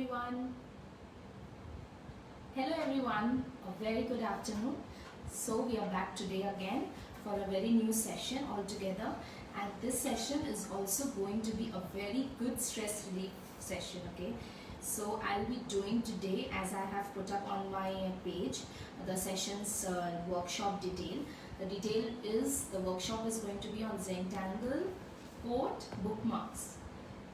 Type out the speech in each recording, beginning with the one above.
everyone. Hello everyone, a very good afternoon. So we are back today again for a very new session altogether, and this session is also going to be a very good stress relief session. Okay, so I'll be doing today, as I have put up on my page, the session's workshop detail. The detail is the workshop is going to be on Zentangle quote bookmarks.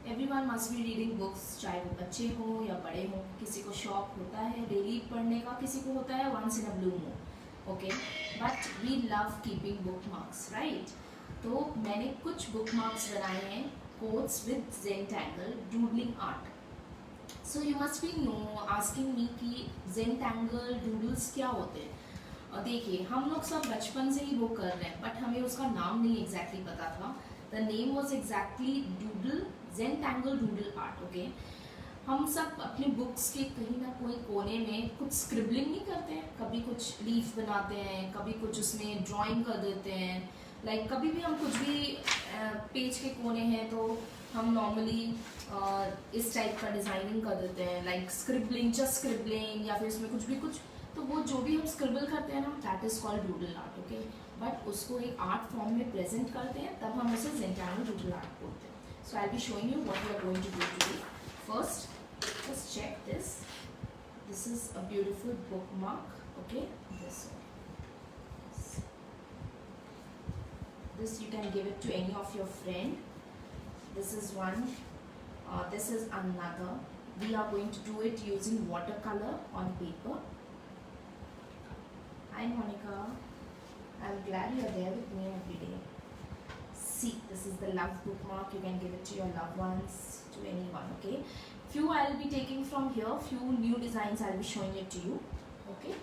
Everyone must be reading books, चाहे वो बच्चे हों या बड़े हों. किसी को शौक होता है डेली पढ़ने का, किसी को होता है once in a blue moon. Okay, but we love keeping bookmarks, right. तो मैंने कुछ बुक मार्क्स बनाए हैं, quotes with zentangle doodling art. So you must be asking me कि ज़ेंटैंगल डूडल्स क्या होते हैं. देखिए, हम लोग सब बचपन से ही वो कर रहे हैं, बट हमें उसका नाम नहीं एग्जैक्टली पता था. The name was exactly doodle, zentangle doodle art. Okay, हम सब अपनी बुक्स के कहीं ना कोई कोने में कुछ स्क्रिबलिंग नहीं करते हैं. कभी कुछ लीफ बनाते हैं, कभी कुछ उसमें ड्राइंग कर देते हैं. लाइक कभी भी हम कुछ भी पेज के कोने हैं तो हम नॉर्मली इस टाइप का डिज़ाइनिंग कर देते हैं, लाइक स्क्रिबलिंग, जस्ट स्क्रिबलिंग, या फिर उसमें कुछ भी कुछ. तो वो जो भी हम स्क्रिबल करते हैं ना, that is called doodle art. Okay, but उसको एक आर्ट फॉर्म में प्रेजेंट करते हैं, तब हम उसे ज़ेंटैंगल डूडल आर्ट बोलते हैं. So I'll be showing you what we are going to do today. First, just check this. This is a beautiful bookmark. Okay, this one. This you can give it to any of your friend. This is one. This is another. We are going to do it using watercolor on paper. Hi Monica. I'm glad you are there with me every day. See, this is the love bookmark. You can give it to your loved ones, to anyone. Okay, few I'll be taking from here, few new designs I'll be showing it to you. Okay,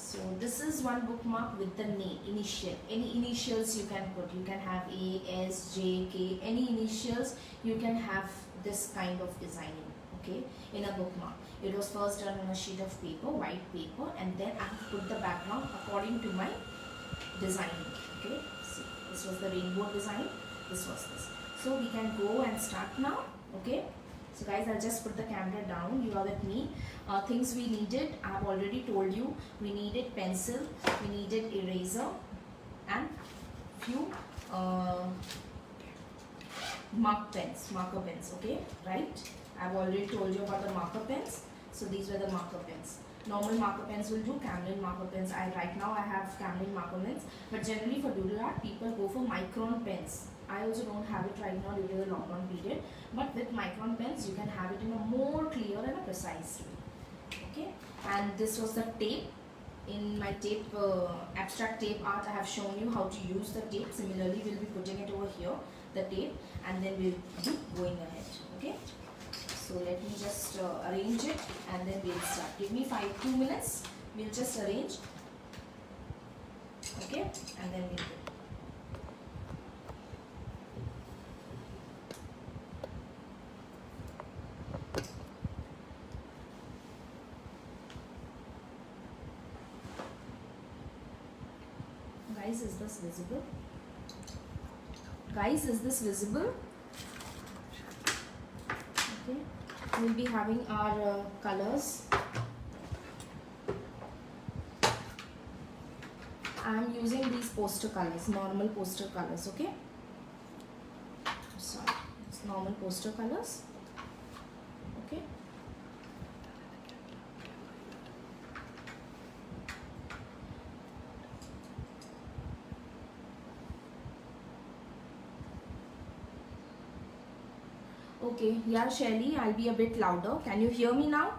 so this is one bookmark with the name, initial, any initials you can put. You can have A, S, J, K, any initials. You can have this kind of designing, okay, in a bookmark. It was first done on a sheet of paper, white paper, and then I have put the background according to my designing. Okay, this was the rainbow design, this was this. So we can go and start now. Okay, so guys, I'll just put the camera down. You are with me. Things we needed, I have already told you. We needed pencil, we needed eraser, and few marker pens. Okay, right, I've already told you about the marker pens. So these were the marker pens. Normal marker pens will do, Camlin marker pens. Right now I have Camlin marker pens, but generally for doodle art people go for micron pens. I also don't have it right now due to the lockdown period, but with micron pens you can have it in a more clear and a precise way. Okay, and this was the tape. In my tape abstract tape art, I have shown you how to use the tape. Similarly, we'll be putting it over here, the tape, and then we'll be going ahead. Okay, so let me just arrange it and then we'll start. Give me 2 minutes. We'll just arrange. Okay, and then we'll go. Guys, is this visible? Guys, is this visible? Okay, we'll be having our colors. I am using these poster colors, normal poster colors. Okay, sorry, it's normal poster colors. Okay, okay, yeah, Shelly, I'll be a bit louder. Can you hear me now?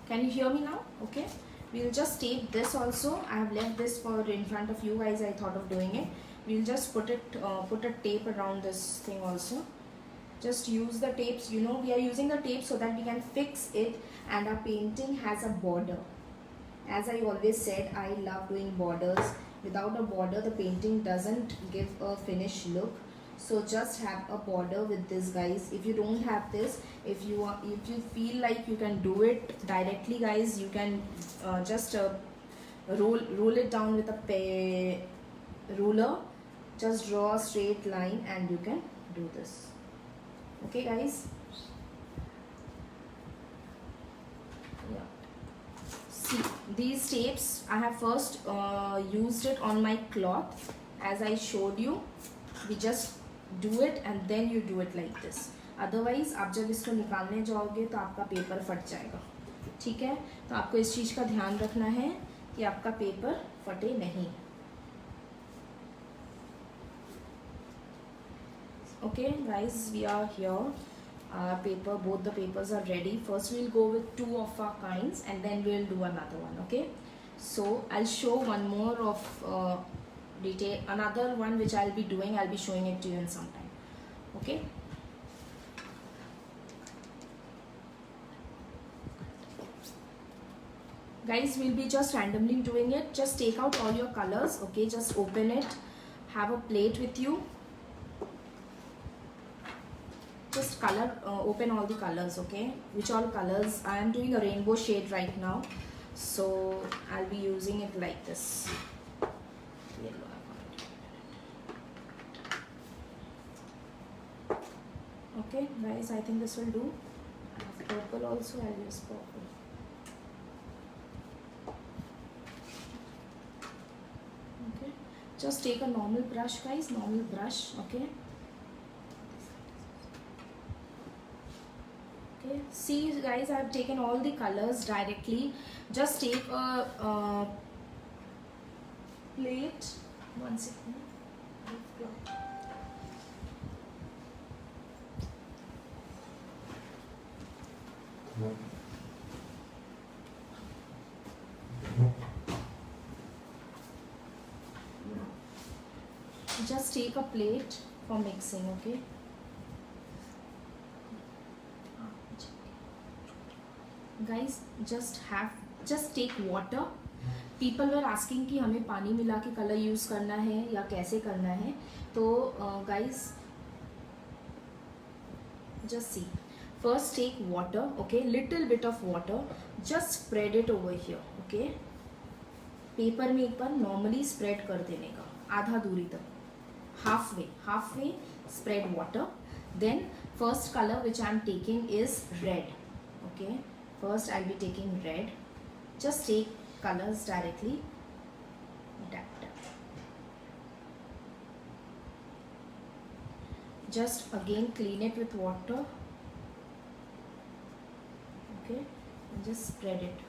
Can you hear me now? Okay, we'll just tape this also. I have left this for in front of you guys. I thought of doing it. We'll just put a tape around this thing also. Just use the tapes. You know, we are using the tape so that we can fix it, and our painting has a border. As I always said, I love doing borders. Without a border, the painting doesn't give a finished look. So just have a border with this, guys. If you don't have this, if you feel like you can do it directly, guys, you can just roll it down with a ruler. just draw a straight line and you can do this. Okay guys, yeah, see these tapes I have first used it on my cloth as I showed you. We just do it and then you do it like this. Otherwise आप जब इसको निकालने जाओगे तो आपका paper फट जाएगा, ठीक है? तो आपको इस चीज़ का ध्यान रखना है कि आपका पेपर फटे नहीं. Okay guys, we are here. Paper, both the papers are ready. First we'll go with 2 of our kinds and then we'll do another one. Okay, so I'll show one more of detail, another one which I'll be doing. I'll be showing it to you in some time. Okay, guys, we'll be just randomly doing it. Just take out all your colors. Okay, just open it, have a plate with you. Just color, open all the colors. Okay, which all colors? I am doing a rainbow shade right now, so I'll be using it like this. Okay guys, I think this will do. I have purple also, I'll use purple. Okay, just take a normal brush guys, normal brush. Okay, see guys, I have taken all the colors directly. Just take a plate. 1 second. Just take a plate for mixing. Okay, guys, just take water. People were asking कि हमें पानी मिला के colour use करना है या कैसे करना है. तो guys, just see, first take water. Okay, little bit of water, just spread it over here. Okay, paper में एक बार नॉर्मली स्प्रेड कर देने का, आधा दूरी तक, halfway spread water. Then first color which I am taking is red. Okay, first I'll be taking red. Just take colors directly. Tap. Just again clean it with water. Okay, and just spread it.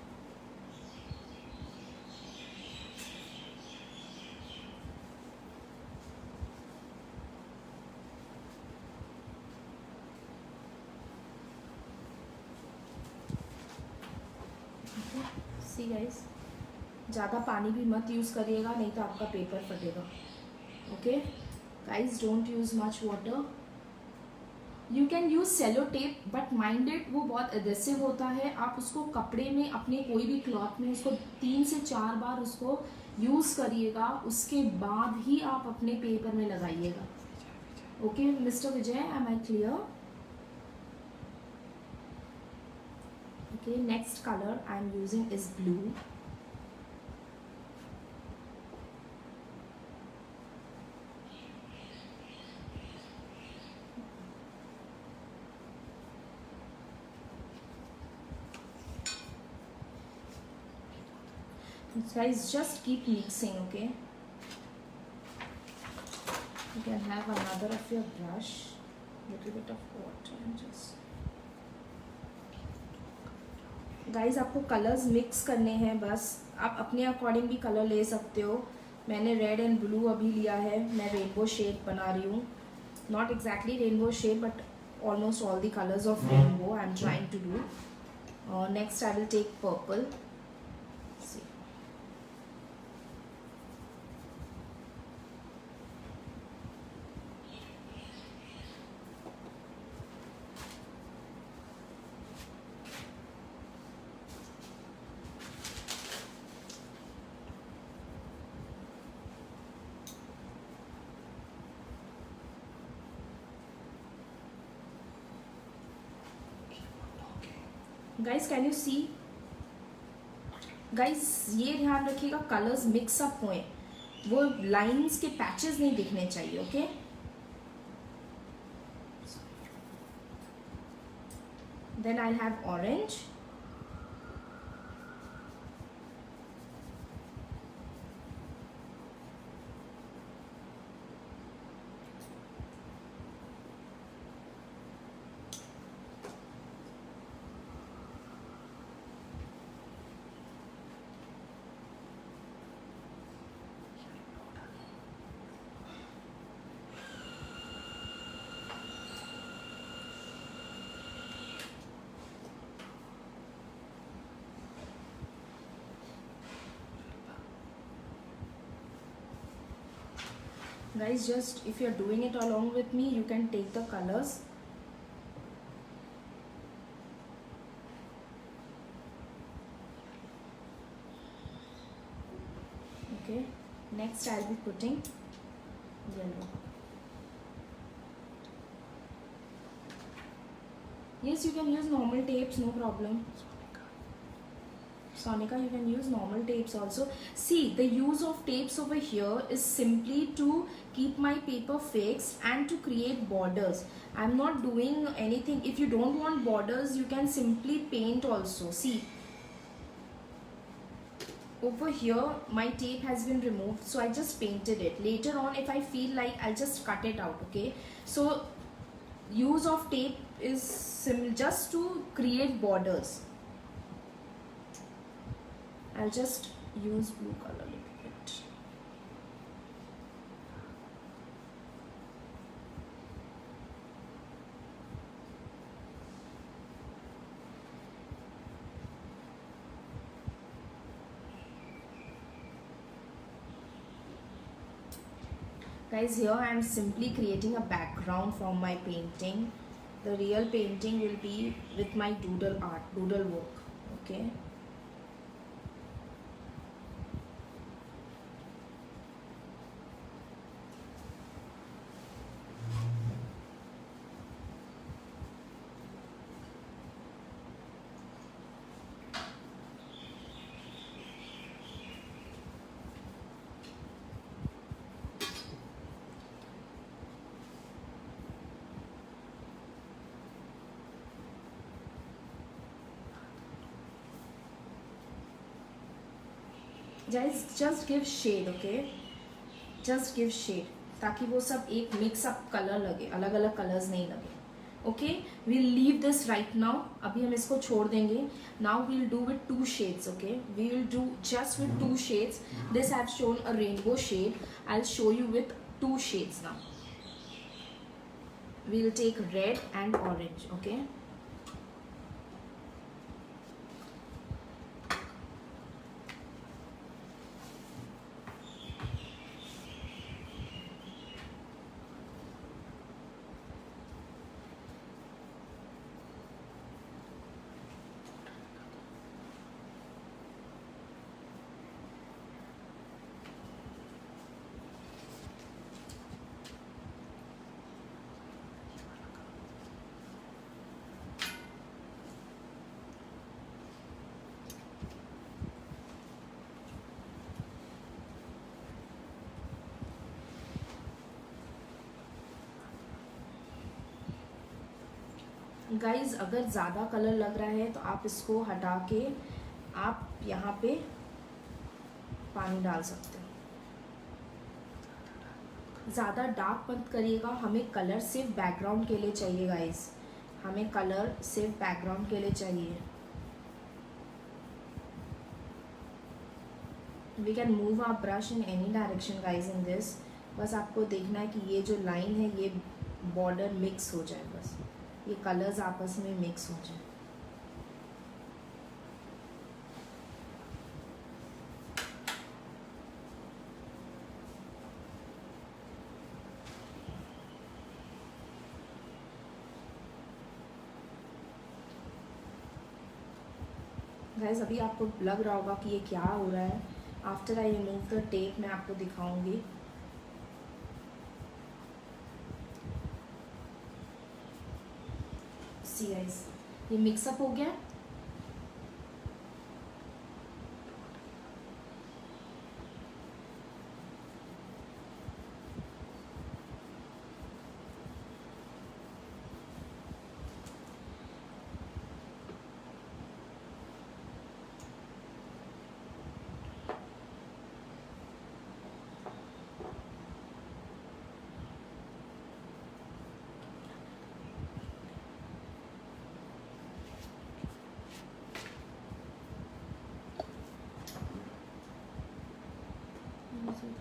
See guys, ज़्यादा पानी भी मत use करिएगा, नहीं तो आपका paper फटेगा. Okay guys, don't use much water. You can use cello tape, but minded वो बहुत एडेसिव होता है. आप उसको कपड़े में, अपने कोई भी क्लॉथ में उसको 3 से 4 बार उसको यूज़ करिएगा, उसके बाद ही आप अपने पेपर में लगाइएगा. Okay mister Vijay, am I clear? Okay, next color I am using is blue. Guys, just keep mixing. Okay, you can have another of your brush, little bit of water and just. Guys, आपको colours mix करने हैं बस. आप अपने according भी colour ले सकते हो. मैंने रेड एंड ब्लू अभी लिया है. मैं रेनबो शेड बना रही हूँ. Not exactly rainbow shade, but almost all the colours of rainbow I am trying to do. Next I will take purple. Guys, can you see? Guys, ये ध्यान रखिएगा कलर्स मिक्सअप हुए. वो लाइंस के patches नहीं दिखने चाहिए. Okay, then I have orange. Guys, just if you're doing it along with me, you can take the colors. Okay, next I'll be putting yellow. Yes, you can use normal tapes, no problem. Sonika, you can use normal tapes also. See, the use of tapes over here is simply to keep my paper fixed and to create borders. I'm not doing anything. If you don't want borders, you can simply paint also. See, over here my tape has been removed, so I just painted it. Later on, if I feel like, I'll just cut it out. Okay, so use of tape is just to create borders. I'll just use blue color a little bit. Guys, here I am simply creating a background for my painting. The real painting will be with my doodle art, doodle work. Okay. Guys, just give shade. Okay, just give shade ताकि वो सब एक mix up colour लगे, अलग अलग colours नहीं लगे. Okay, we'll leave this right now. अभी हम इसको छोड़ देंगे. Now we'll do with 2 shades. Okay, we will do just with 2 shades. This I have shown a rainbow shade. I will show you with 2 shades now. We will take red and orange. Okay, guys, अगर ज़्यादा colour लग रहा है तो आप इसको हटा के आप यहाँ पे पानी डाल सकते हो. ज़्यादा डार्क मत करिएगा. हमें कलर सिर्फ बैकग्राउंड के लिए चाहिए गाइज. हमें कलर सिर्फ बैकग्राउंड के लिए चाहिए. We can move our brush in any direction guys in this. बस आपको देखना है कि ये जो लाइन है ये बॉर्डर मिक्स हो जाए. बस ये कलर्स आपस में मिक्स हो जाए. गाइस, अभी आपको लग रहा होगा कि ये क्या हो रहा है. After I remove the tape मैं आपको दिखाऊंगी. सी गाइस, ये मिक्सअप हो गया.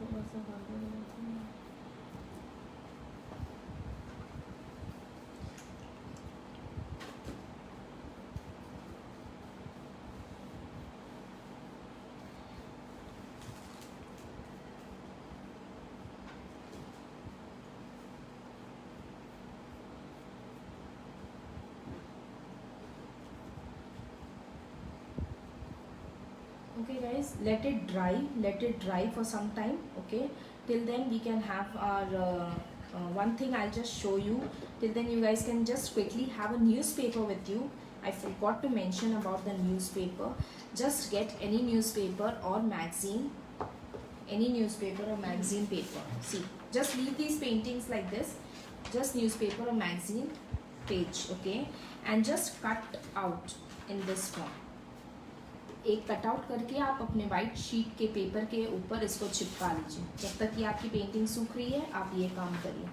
थोड़ा सा गड़बड़ हो जाता है। Okay guys, let it dry for some time. Okay, till then we can have our one thing I'll just show you. Till then you guys can just quickly have a newspaper with you. I forgot to mention about the newspaper. Just get any newspaper or magazine, any newspaper or magazine paper. See, just leave these paintings like this, just newspaper or magazine page. Okay, and just cut out in this form. एक cutout करके आप अपने white sheet के paper के ऊपर इसको चिपका लीजिए. जब तक कि आपकी पेंटिंग सूख रही है आप ये काम करिए.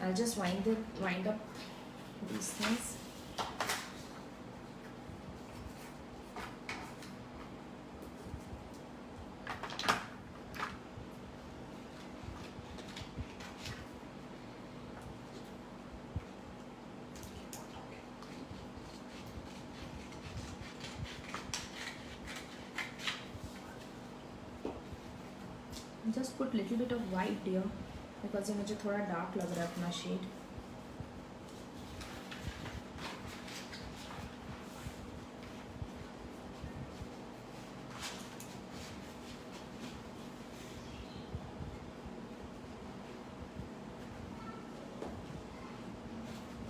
I'll just wind up these things. Just put little bit of white here because ये मुझे थोड़ा डार्क लग रहा है अपना शेड.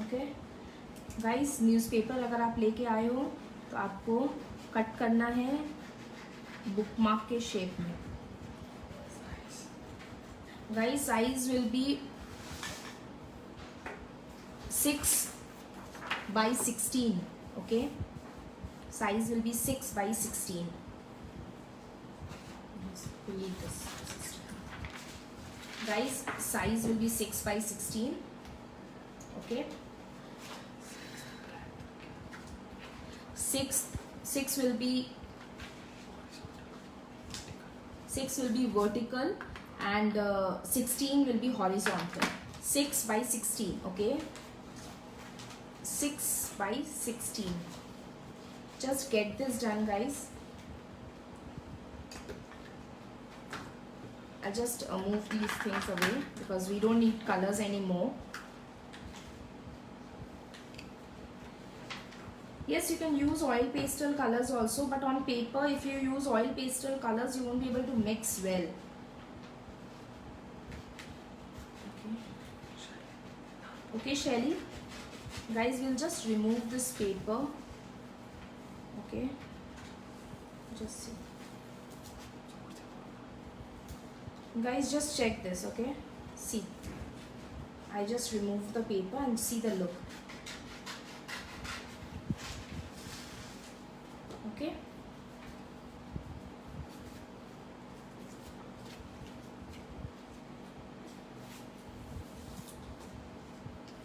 ओके गाइस, न्यूज़पेपर अगर आप लेके आए हो तो आपको कट करना है बुकमार्क के शेप में. Guys, size will be 6 by 16. Okay, size will be 6 by 16. Delete this. Guys, size will be 6 by 16. Okay, 6 will be vertical and 16 will be horizontal. 6 by 16. Okay, 6 by 16. Just get this done guys. I'll just move these things away because we don't need colors anymore. Yes, you can use oil pastel colors also, but on paper if you use oil pastel colors you won't be able to mix well. Okay Shelly, guys, we'll just remove this paper. Okay, just see guys, just check this. Okay, see, I just removed the paper and see the look. Okay,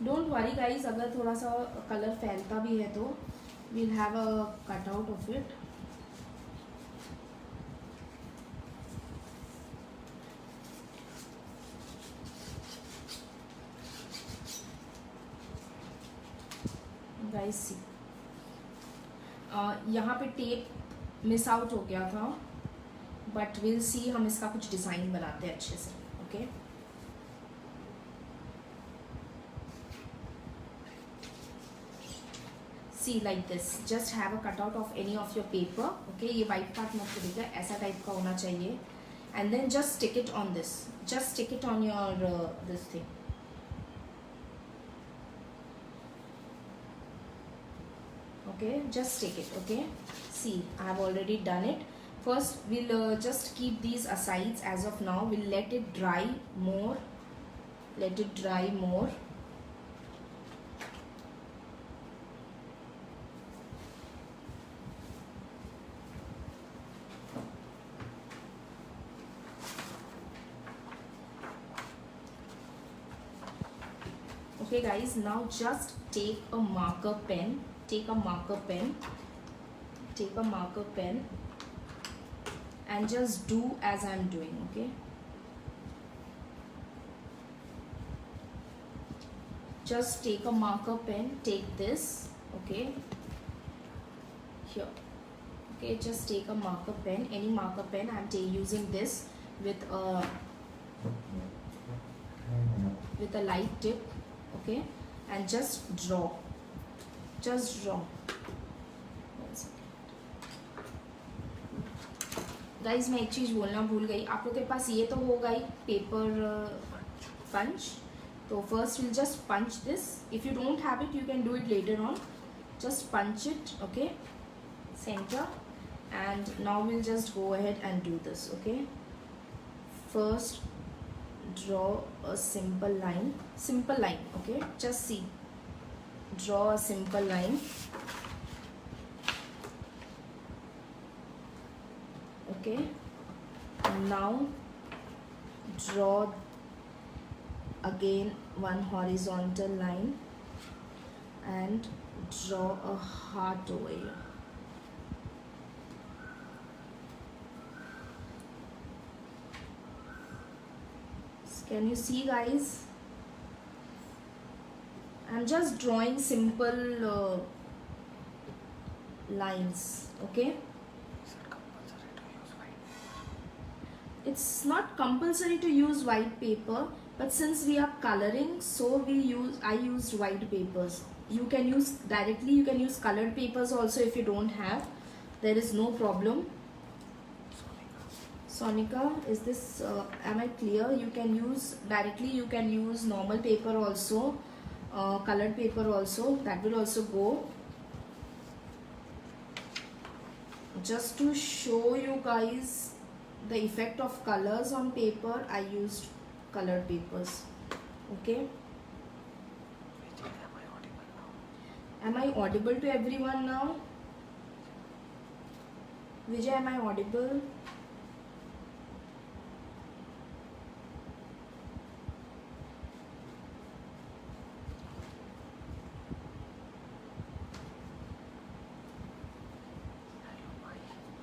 don't worry guys, अगर थोड़ा सा colour फैलता भी है तो we'll have a cut out of it. Guys see, यहाँ पे tape miss out हो गया था, बट विल सी हम इसका कुछ डिज़ाइन बनाते हैं अच्छे से. Okay, see like this, just have a cutout of any of your paper. Okay, ये white part मत करिएगा, ऐसा टाइप का होना चाहिए. And then just stick it on this, just stick it on your this thing. Okay, just stick it. Okay, see, I have already done it. First we'll just keep these aside as of now. We'll let it dry more, let it dry more. Okay guys, now just take a marker pen, take a marker pen and just do as I'm doing. Okay, just take a marker pen, take this, okay, here, okay, just take a marker pen, any marker pen. I'm using this with a light tip, okay, and just draw. Guys मैं एक चीज़ बोलना भूल गई, आप लोग के पास ये तो होगा ही पेपर पंच, तो first will just punch this. If you don't have it you can do it later on. Just punch it, okay, center, and now we'll just go ahead and do this. Okay, first draw a simple line, okay, just see, draw a simple line, okay. Now draw again one horizontal line and draw a heart over here. Can you see, guys? I'm just drawing simple lines, okay. It's not compulsory to use white paper, but since we are coloring, so I used white papers. You can use directly, you can use colored papers also if you don't have. There is no problem. Sonika, is this am I clear? You can use directly, you can use normal paper also, colored paper also, that will also go. Just to show you guys the effect of colors on paper, I used colored papers, okay. Am I audible to everyone now? Vijay, am I audible?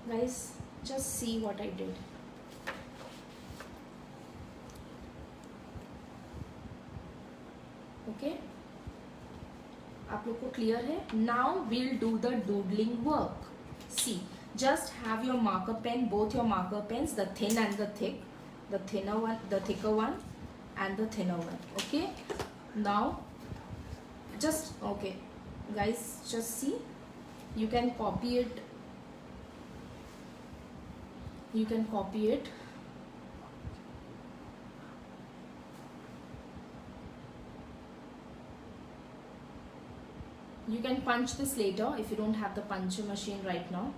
Guys, just see what I did. Okay, आप लोग को clear है? Now we'll do the doodling work. See, just have your marker pen, both your marker pens, the thin and the thick, the thinner one, the thicker one, and the thinner one. Okay. Now, just okay, guys, just see. You can copy it. You can copy it. You can punch this later if you don't have the puncher machine right now.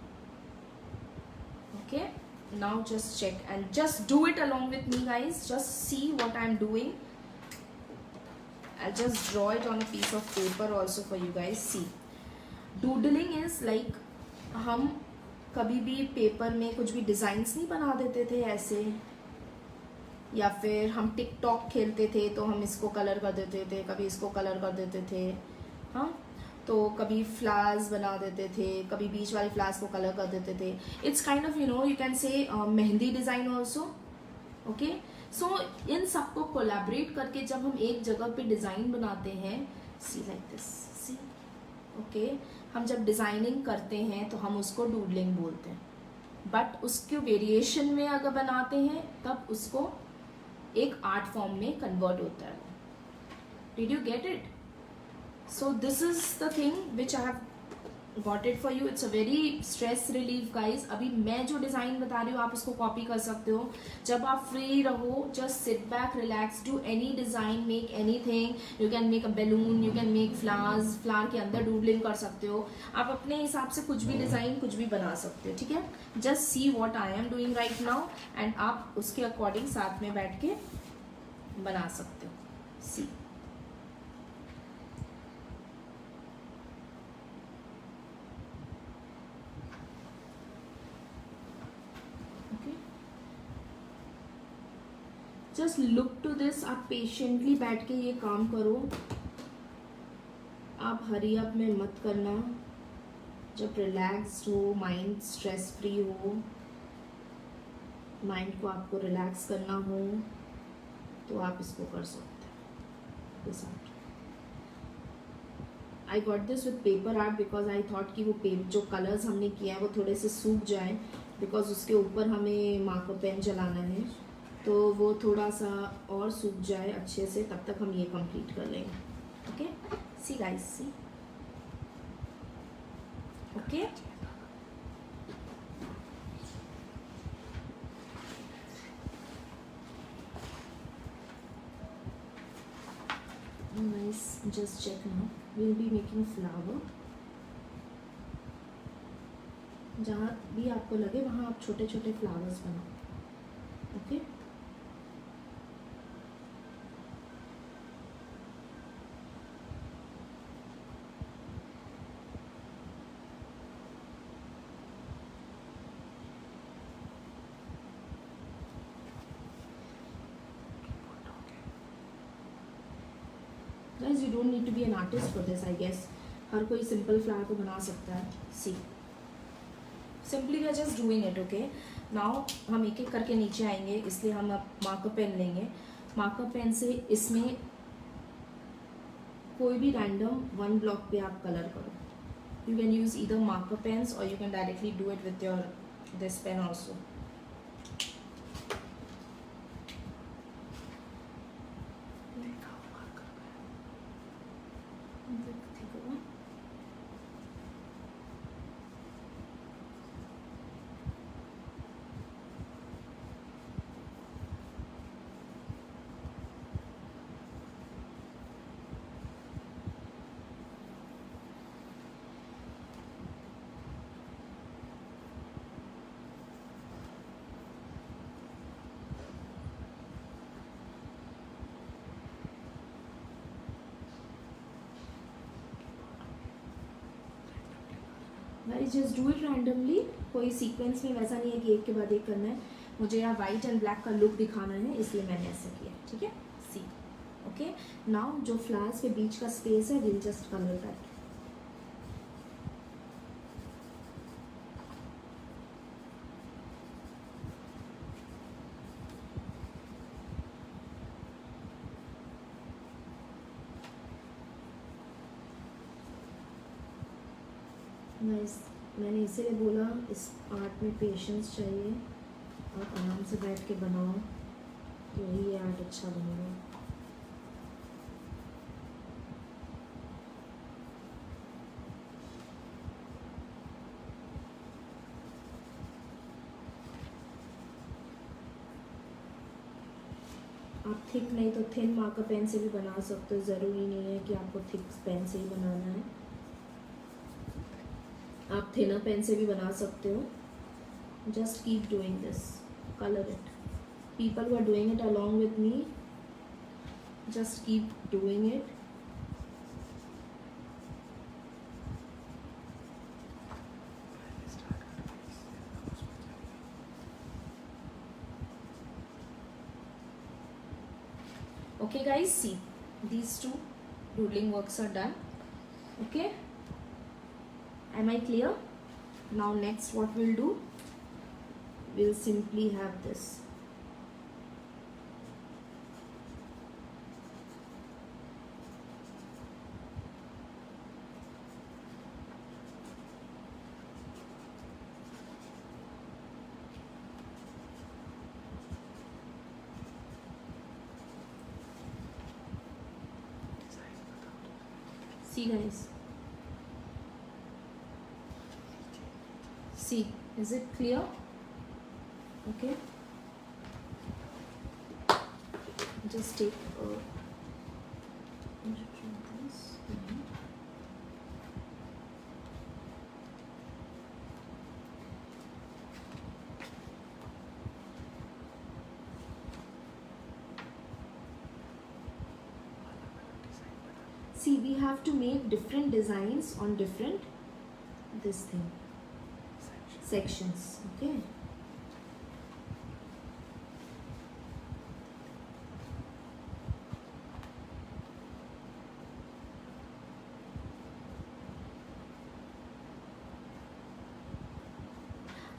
Okay, now just check and just do it along with me, guys. Just see what I'm doing. I'll just draw it on a piece of paper also for you guys. See, doodling is like हम कभी भी paper में कुछ भी designs नहीं बना देते थे ऐसे, या फिर हम टिकटॉक खेलते थे तो हम इसको कलर कर देते थे, कभी इसको कलर कर देते थे, हाँ, तो कभी फ्लावर्स बना देते थे, कभी बीच वाले फ्लावर्स को कलर कर देते थे. It's kind of you can say mehndi design also, okay. So इन सबको कोलैबोरेट करके जब हम एक जगह पे डिज़ाइन बनाते हैं, सी लाइक दिस, सी, ओके, हम जब डिज़ाइनिंग करते हैं तो हम उसको डूडलिंग बोलते हैं. बट उसके वेरिएशन में अगर बनाते हैं तब उसको एक आर्ट फॉर्म में कन्वर्ट होता है. Did you get it? So this is the thing which I have got it for you. It's a very stress relief, guys. अभी मैं जो डिज़ाइन बता रही हूँ आप उसको कॉपी कर सकते हो. जब आप फ्री रहो, just sit back, relax, do any design, make anything. You can make a balloon, you can make flowers, flower के अंदर डूडलिंग कर सकते हो. आप अपने हिसाब से कुछ भी डिज़ाइन कुछ भी बना सकते हो, ठीक है. Just see what I am doing right now and आप उसके अकॉर्डिंग साथ में बैठ के बना सकते हो. See. Just look to this. आप पेशेंटली बैठ के ये काम करो. आप हरी अप में मत करना. जब रिलैक्स्ड हो, माइंड स्ट्रेस फ्री हो, माइंड को आपको रिलैक्स करना हो तो आप इसको कर सकते हैं this art. I got this with paper art because I thought कि वो जो कलर्स हमने किया है वो थोड़े से सूख जाए, बिकॉज उसके ऊपर हमें मार्कर पेन चलाना है, तो वो थोड़ा सा और सूख जाए अच्छे से, तब तक हम ये कंप्लीट कर लेंगे। Okay, see guys, C, okay. Nice, just check now. We'll be making flower. जहाँ भी आपको लगे वहाँ आप छोटे छोटे फ्लावर्स बनाओ। Okay, guys you don't need to be an artist for this, I guess हर कोई सिंपल फ्लावर को बना सकता है। See, simply we are just doing it. Okay, now हम एक एक करके नीचे आएंगे, इसलिए हम अब मार्कर पेन लेंगे। मार्कर पेन से इसमें कोई भी रैंडम वन ब्लॉक पे आप कलर करो। You can use either marker pens और you can directly do it with your this pen also. Guys just do it randomly, कोई सीक्वेंस में वैसा नहीं है कि एक के बाद एक करना है। मुझे यहाँ वाइट एंड ब्लैक का लुक दिखाना है, इसलिए मैंने ऐसा किया। ठीक है, सी, ओके। नाउ जो फ्लावर्स के बीच का स्पेस है विल जस्ट कलर दैट। मैंने इसीलिए बोला इस आर्ट में पेशेंस चाहिए, और आराम से बैठ के बनाओ तो ही ये आर्ट अच्छा बनेगा। आप थिक नहीं तो थिन मार्कर पेन से भी बना सकते हो, ज़रूरी नहीं है कि आपको थिक पेन से ही बनाना है, आप थिनर पेन से भी बना सकते हो। Just keep doing this, colour it. People who are doing it along with me, just keep doing it. Okay guys, see, these two doodling works are done. Okay, am I clear? Now next what we'll do, we'll simply have this. See guys, see, is it clear? Okay, just take this. See, we have to make different designs on different this thing sections. Okay,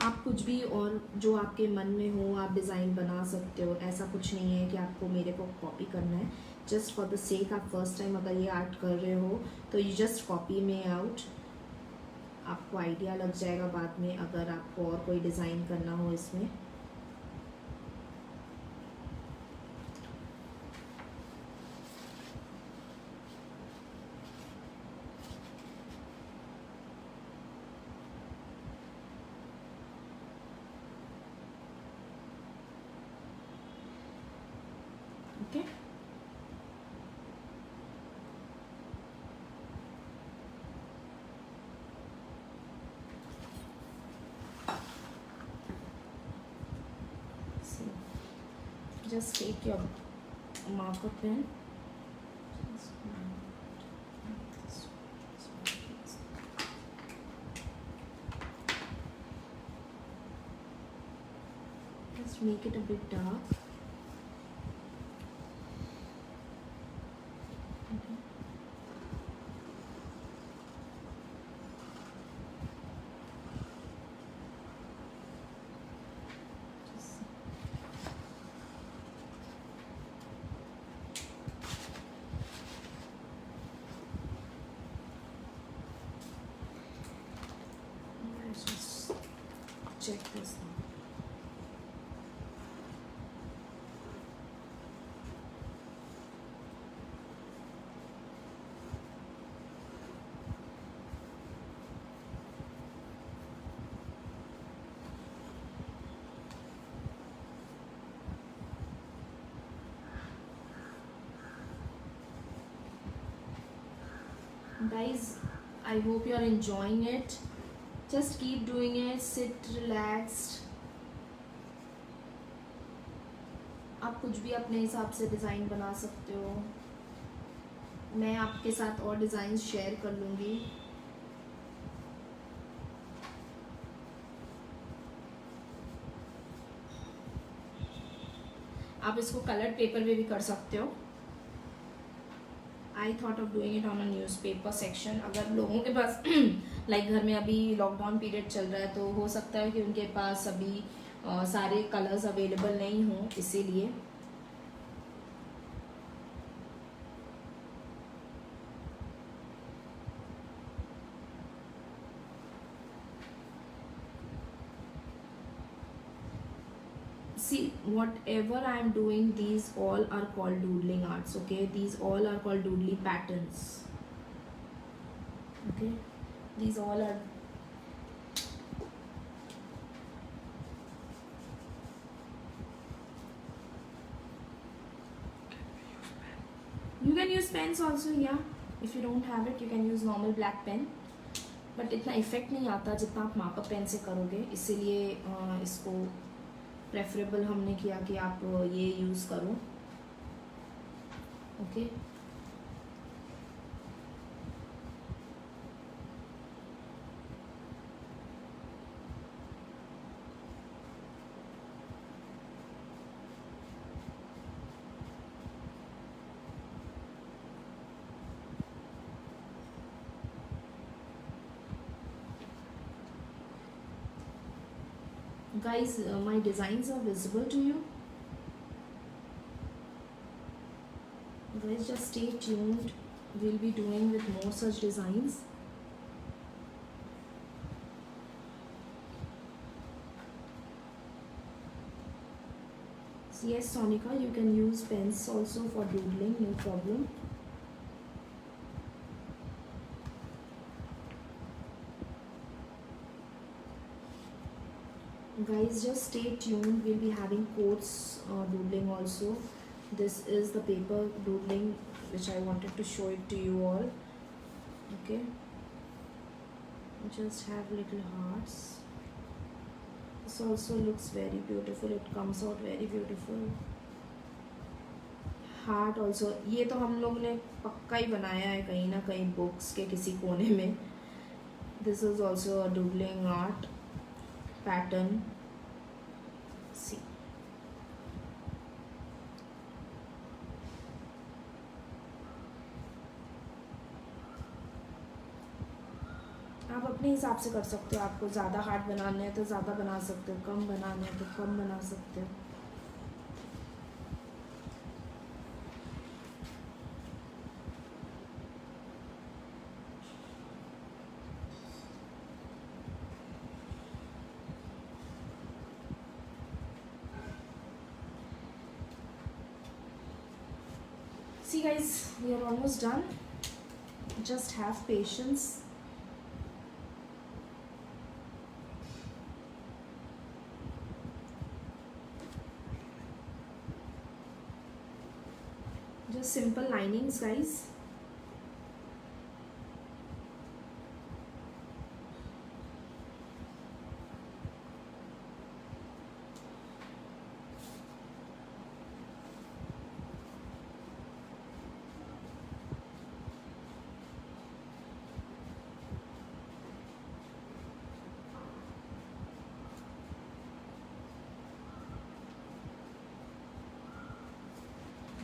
आप कुछ भी और जो आपके मन में हो आप डिज़ाइन बना सकते हो, ऐसा कुछ नहीं है कि आपको मेरे को कॉपी करना है। जस्ट फॉर द सेक, आप फर्स्ट टाइम अगर ये आर्ट कर रहे हो तो यू जस्ट कॉपी में आउट, आपको आइडिया लग जाएगा बाद में अगर आपको और कोई डिज़ाइन करना हो इसमें। Okay, just take your marker pen. Just make it a bit dark. Okay. Let's just check this now. Guys, I hope you are enjoying it. Just keep doing it. Sit relaxed. आप कुछ भी अपने हिसाब से design बना सकते हो। मैं आपके साथ और डिज़ाइन शेयर कर लूँगी। आप इसको कलर्ड पेपर पे भी कर सकते हो। I thought of doing it on a newspaper section. अगर लोगों के पास लाइक घर में अभी लॉकडाउन पीरियड चल रहा है तो हो सकता है कि उनके पास अभी सारे कलर्स अवेलेबल नहीं हों, इसीलिए। See, whatever I am doing, these all are called doodling arts. Okay, these all are called doodly patterns. Okay, these all are. You can use pens also, yeah. If you don't have it, you can use normal black pen. But इतना effect नहीं आता जितना आप marker pen से करोगे, इसीलिए इसको preferable हमने किया कि आप ये यूज़ करो। Okay, guys, my designs are visible to you. Guys, just stay tuned. We'll be doing with more such designs. So yes, Sonika, you can use pens also for doodling, no problem. Guys, just stay tuned. We'll be having quotes doodling also. This is the paper doodling which I wanted to show it to you all. Okay, just have little hearts. This also looks very beautiful. It comes out very beautiful. Heart also, ये तो हम लोग ने पक्का ही बनाया है कहीं ना कहीं बुक्स के किसी कोने में। This is also a doodling art pattern. See, आप अपने हिसाब से कर सकते हो, आपको ज़्यादा हार्ड बनाने हैं तो ज़्यादा बना सकते हो, कम बनाने हैं तो कम बना सकते हो। See guys, we are almost done. Just have patience. Just simple linings guys.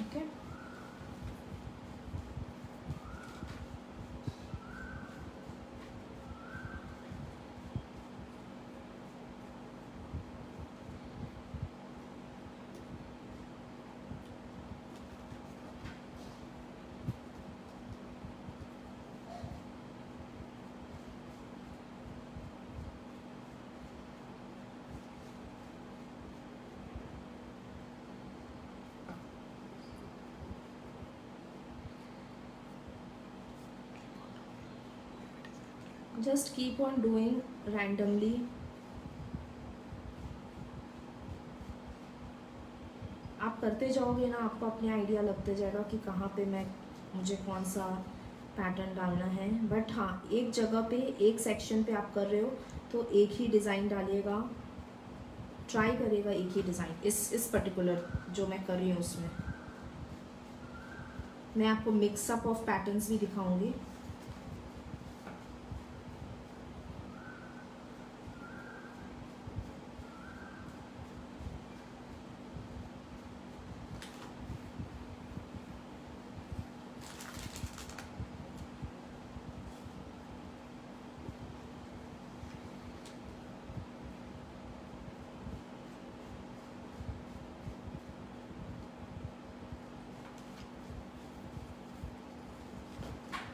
Okay. Just keep on doing randomly. आप करते जाओगे ना, आपको अपने आइडिया लगते जाएगा कि कहाँ पे मुझे कौन सा पैटर्न डालना है। बट हाँ, एक जगह पे एक सेक्शन पे आप कर रहे हो तो एक ही डिज़ाइन डालिएगा, ट्राई करेगा एक ही डिज़ाइन। इस पर्टिकुलर जो मैं कर रही हूँ उसमें मैं आपको मिक्सअप ऑफ पैटर्न्स भी दिखाऊंगी।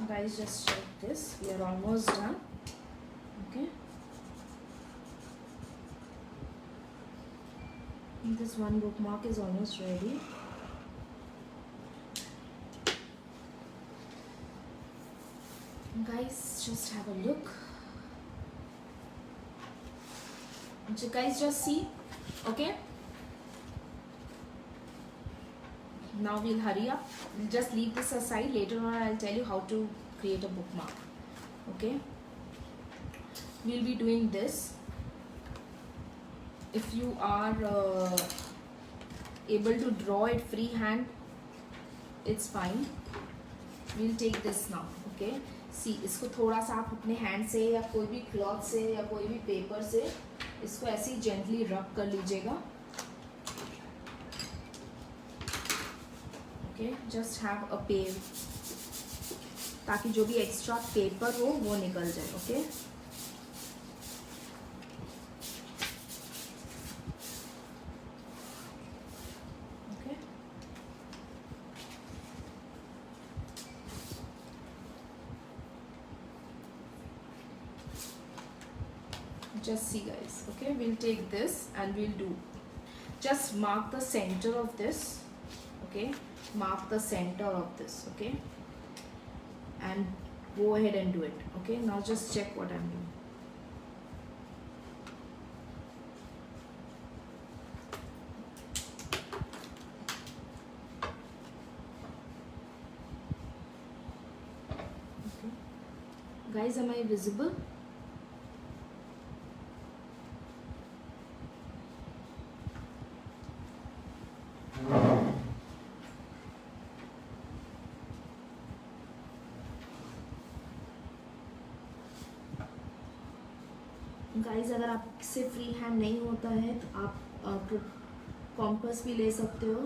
Guys, just check this, we are almost done. Okay, this one bookmark is almost ready. Guys, just have a look. So guys, just see. Okay, now we'll hurry up. We'll just leave this aside. Later on I'll tell you how to create a bookmark. Okay, we'll be doing this. If you are able to draw it freehand, it's fine. We'll take this now. Okay, see, इसको थोड़ा सा आप अपने hand से या कोई भी cloth से या कोई भी पेपर से इसको ऐसे ही जेंटली रब कर लीजिएगा। Okay, just have a page, ताकि जो भी एक्स्ट्रा पेपर हो वो निकल जाए। Okay, okay, just see guys. Okay, we'll take this and we'll do, just mark the center of this. Okay, mark the center of this. Okay, and go ahead and do it. Okay, now just check what I'm doing. Okay, guys, am I visible? Guys, अगर आपसे free hand नहीं होता है तो आप compass भी ले सकते हो।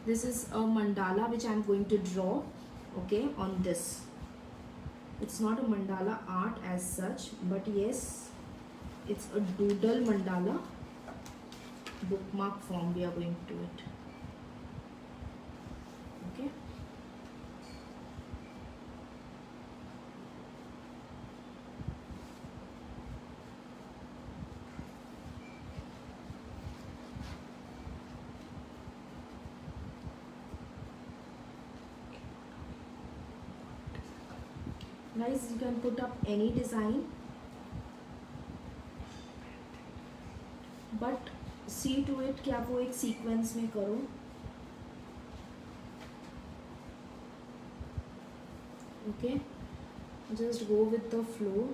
This is a mandala which I am going to draw, okay, on this. It's not a mandala art as such, but yes, it's a doodle mandala. Bookmark form we are going to do it. Okay. Guys, you can put up any design, but see to it कि आप वो एक sequence में करो. Okay, just go with the flow.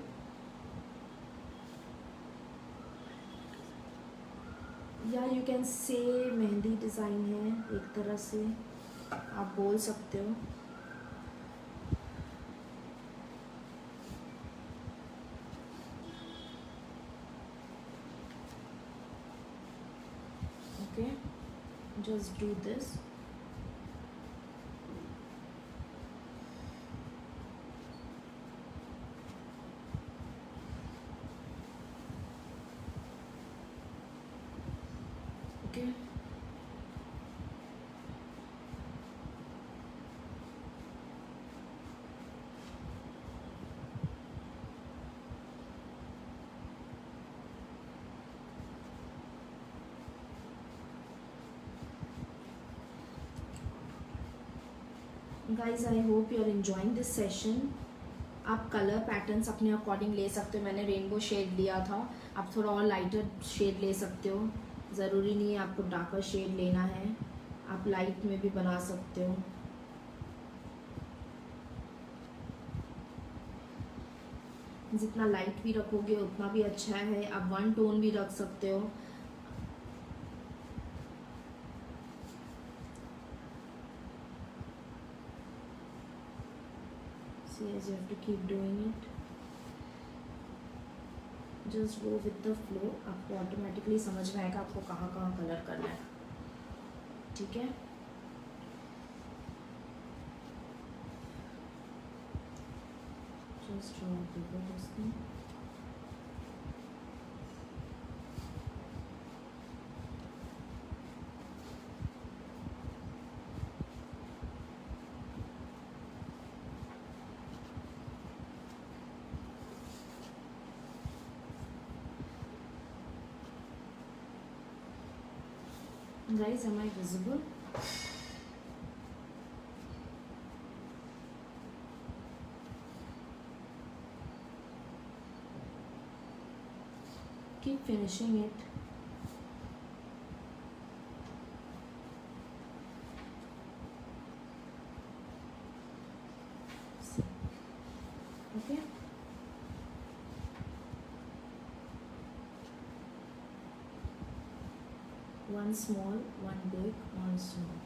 या you can say mehndi design है, एक तरह से आप बोल सकते हो. Okay, just do this. Okay. Guys, I hope you are enjoying this session. आप कलर पैटर्न्स अपने अकॉर्डिंग ले सकते हो. मैंने रेनबो शेड लिया था, आप थोड़ा और लाइटर शेड ले सकते हो. ज़रूरी नहीं है आपको डार्कर शेड लेना है, आप लाइट में भी बना सकते हो. जितना लाइट भी रखोगे उतना भी अच्छा है. आप वन टोन भी रख सकते हो. See, as you have to keep doing it. Just go with the flow. आपको ऑटोमेटिकली समझ में आएगा आपको कहाँ कहाँ कलर करना है. ठीक है. Just draw bigger this thing. Guys, am I visible? Keep finishing it. Okay. One small, one big, one small.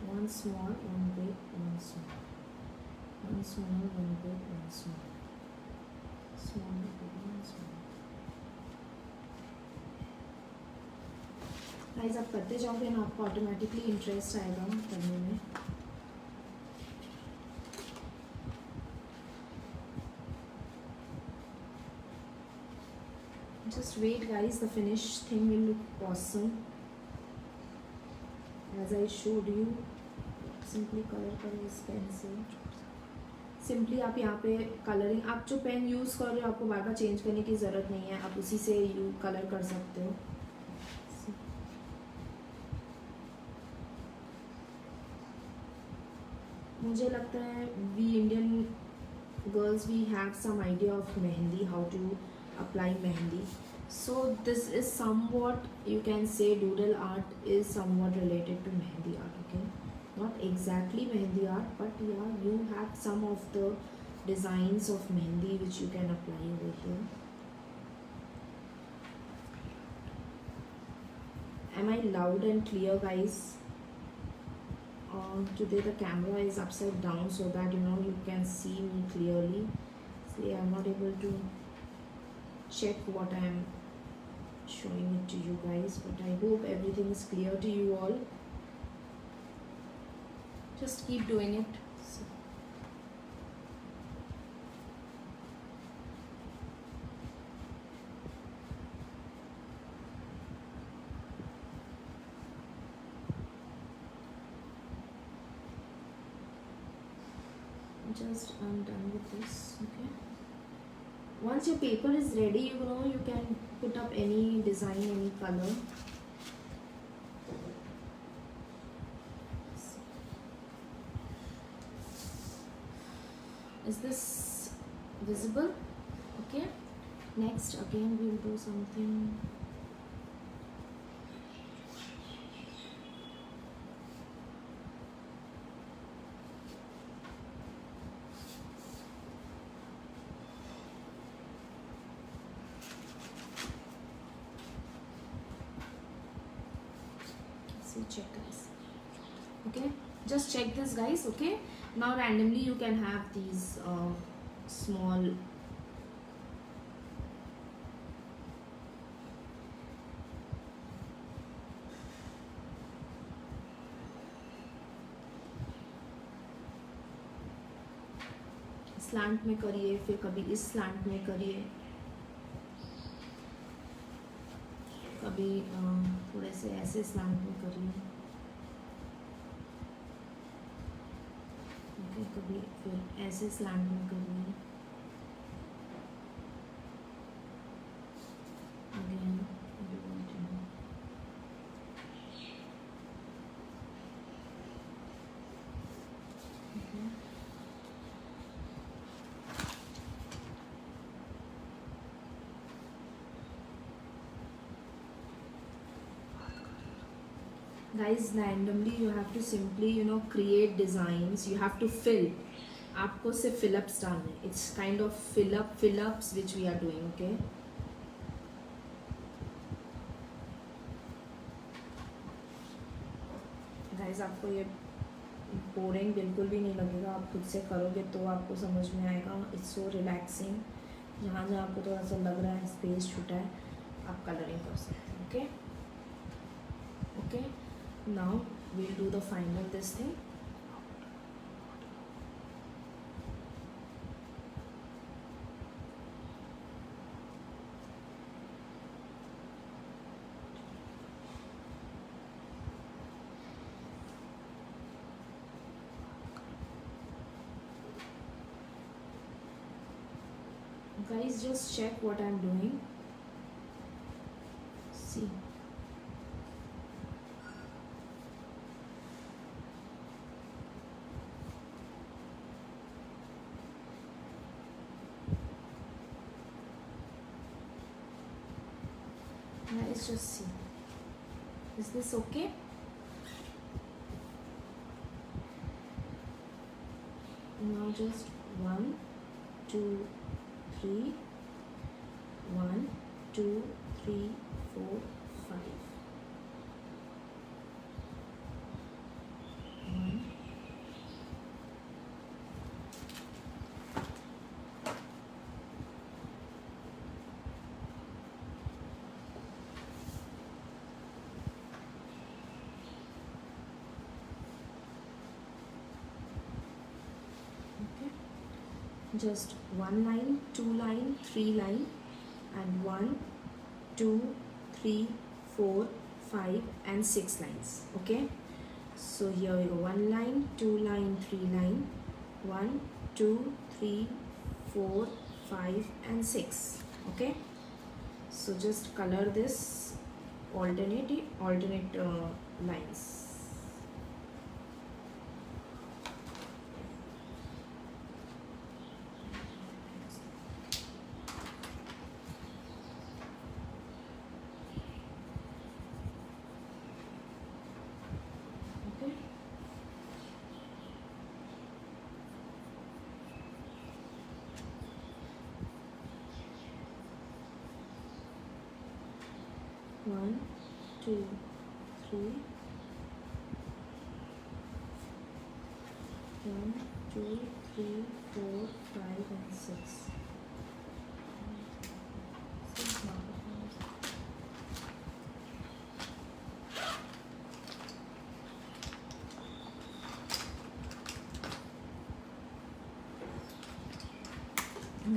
One small, one big, one small. One small, one big, one small. Small, big, one small. Guys, आप करते जाओगे ना, आपको automatically interest आएगा करने में. Just wait guys, the finished thing will look awesome. As I showed you, simply color करो इस पेन से. सिंपली आप यहाँ पे कलरिंग, आप जो पेन यूज़ कर रहे हो आपको बार बार चेंज करने की ज़रूरत नहीं है, आप उसी से यू कलर कर सकते हो. मुझे लगता है we Indian girls we have some idea of mehendi, how to apply mehendi. So this is somewhat, you can say doodle art is somewhat related to mehendi art. Okay, not exactly mehendi art, but yeah, you have some of the designs of mehendi which you can apply over here. Am I loud and clear guys? Today the camera is upside down so that you can see me clearly. See, I'm not able to check what I am showing it to you guys, but I hope everything is clear to you all. Just keep doing it. So. Just I'm done with this. Okay. Once your paper is ready, you know, you can put up any design, any color. Is this visible? Okay. Next, again we'll do something. Check, guys. Okay, just check this, guys. Okay, now randomly you can have these small slant में करिए, फिर कभी इस slant में करिए, कभी थोड़े से ऐसे स्लैंट में करिए, ओके, कभी फिर ऐसे स्लैंट में करिए, again guys, randomly you have to simply, you know, create designs. You have to fill. आपको सिर्फ fill ups डालने. It's kind of fill ups which we are doing. Okay. Guys, आपको ये बोरिंग बिल्कुल भी नहीं लगेगा. आप खुद से करोगे तो आपको समझ में आएगा. It's so relaxing. जहाँ जहाँ आपको थोड़ा सा लग रहा है स्पेस छूटा है, आप कलरिंग कर सकते हैं. Okay. Okay. Now we'll do the final this thing. Guys, just check what I'm doing. See. Let's just see. Is this okay? Now just 1, 2, 3, 1, 2, 3, 4, 5. 1. Just 1 line, 2 line, 3 line, and 1, 2, 3, 4, 5 and 6 lines. Okay, so here we go. 1 line, 2 line, 3 line, 1, 2, 3, 4, 5 and 6. Okay, so just color this alternate lines. One, two, three. 1, 2, 3, 4, 5 and 6.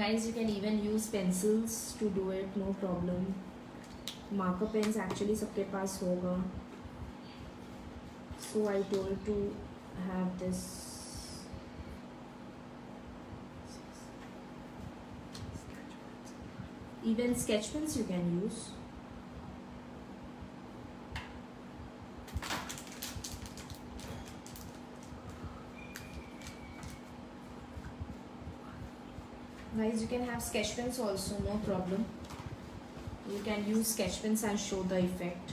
Guys, you can even use pencils to do it, no problem. Marker pens actually सबके पास होगा. So I told to have this. Even sketch pens you can use. Guys, you can have sketch pens also, no problem. You can use sketch pens and show the effect.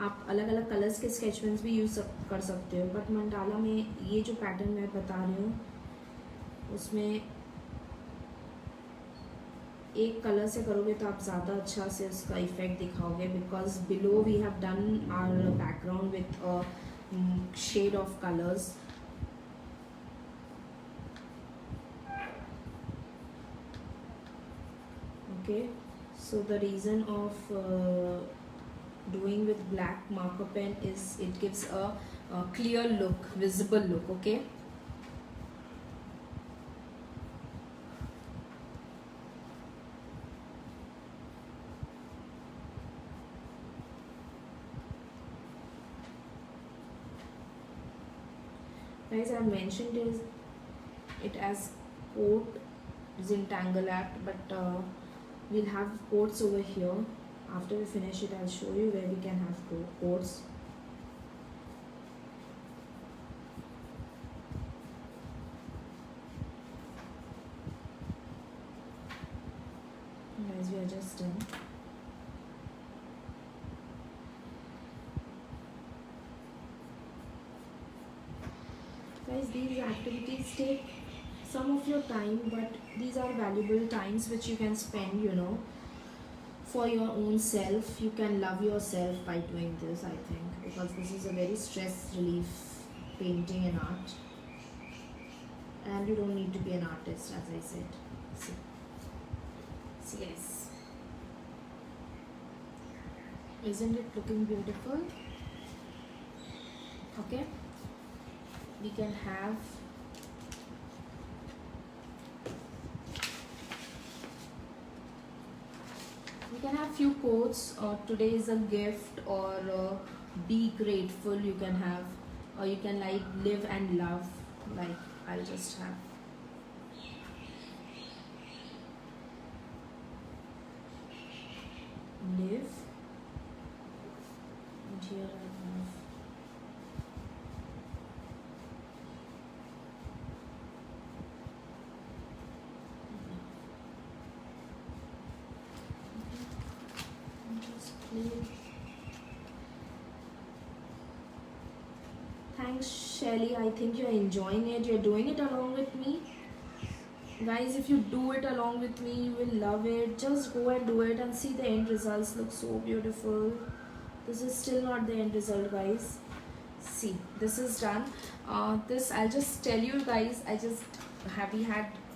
आप अलग अलग colours के sketch pens भी use कर सकते हो, but mandala में ये जो पैटर्न मैं बता रही हूँ उसमें एक कलर से करोगे तो आप ज़्यादा अच्छा से उसका इफेक्ट दिखाओगे, because below we have done our background with shade of colours. Okay, so the reason of doing with black marker pen is it gives a clear look, visible look. Okay, guys, I mentioned it as quote Zentangle app, but we'll have quotes over here. After we finish it, I'll show you where we can have quotes. Guys, we are just done. Guys, these activities take some of your time, but these are valuable times which you can spend, you know, for your own self. You can love yourself by doing this, I think, because this is a very stress relief painting and art, and you don't need to be an artist, as I said. See guys, isn't it looking beautiful? Okay, we can have few quotes. Today is a gift, or be grateful you can have, or you can like live and love. Like I'll just have live, and here I have Thanks, Shelly. I think you're enjoying it. You're doing it along with me. Guys, if you do it along with me, you will love it. Just go and do it and see the end results. Look so beautiful. This is still not the end result, guys. See, this is done. This I'll just tell you guys, I just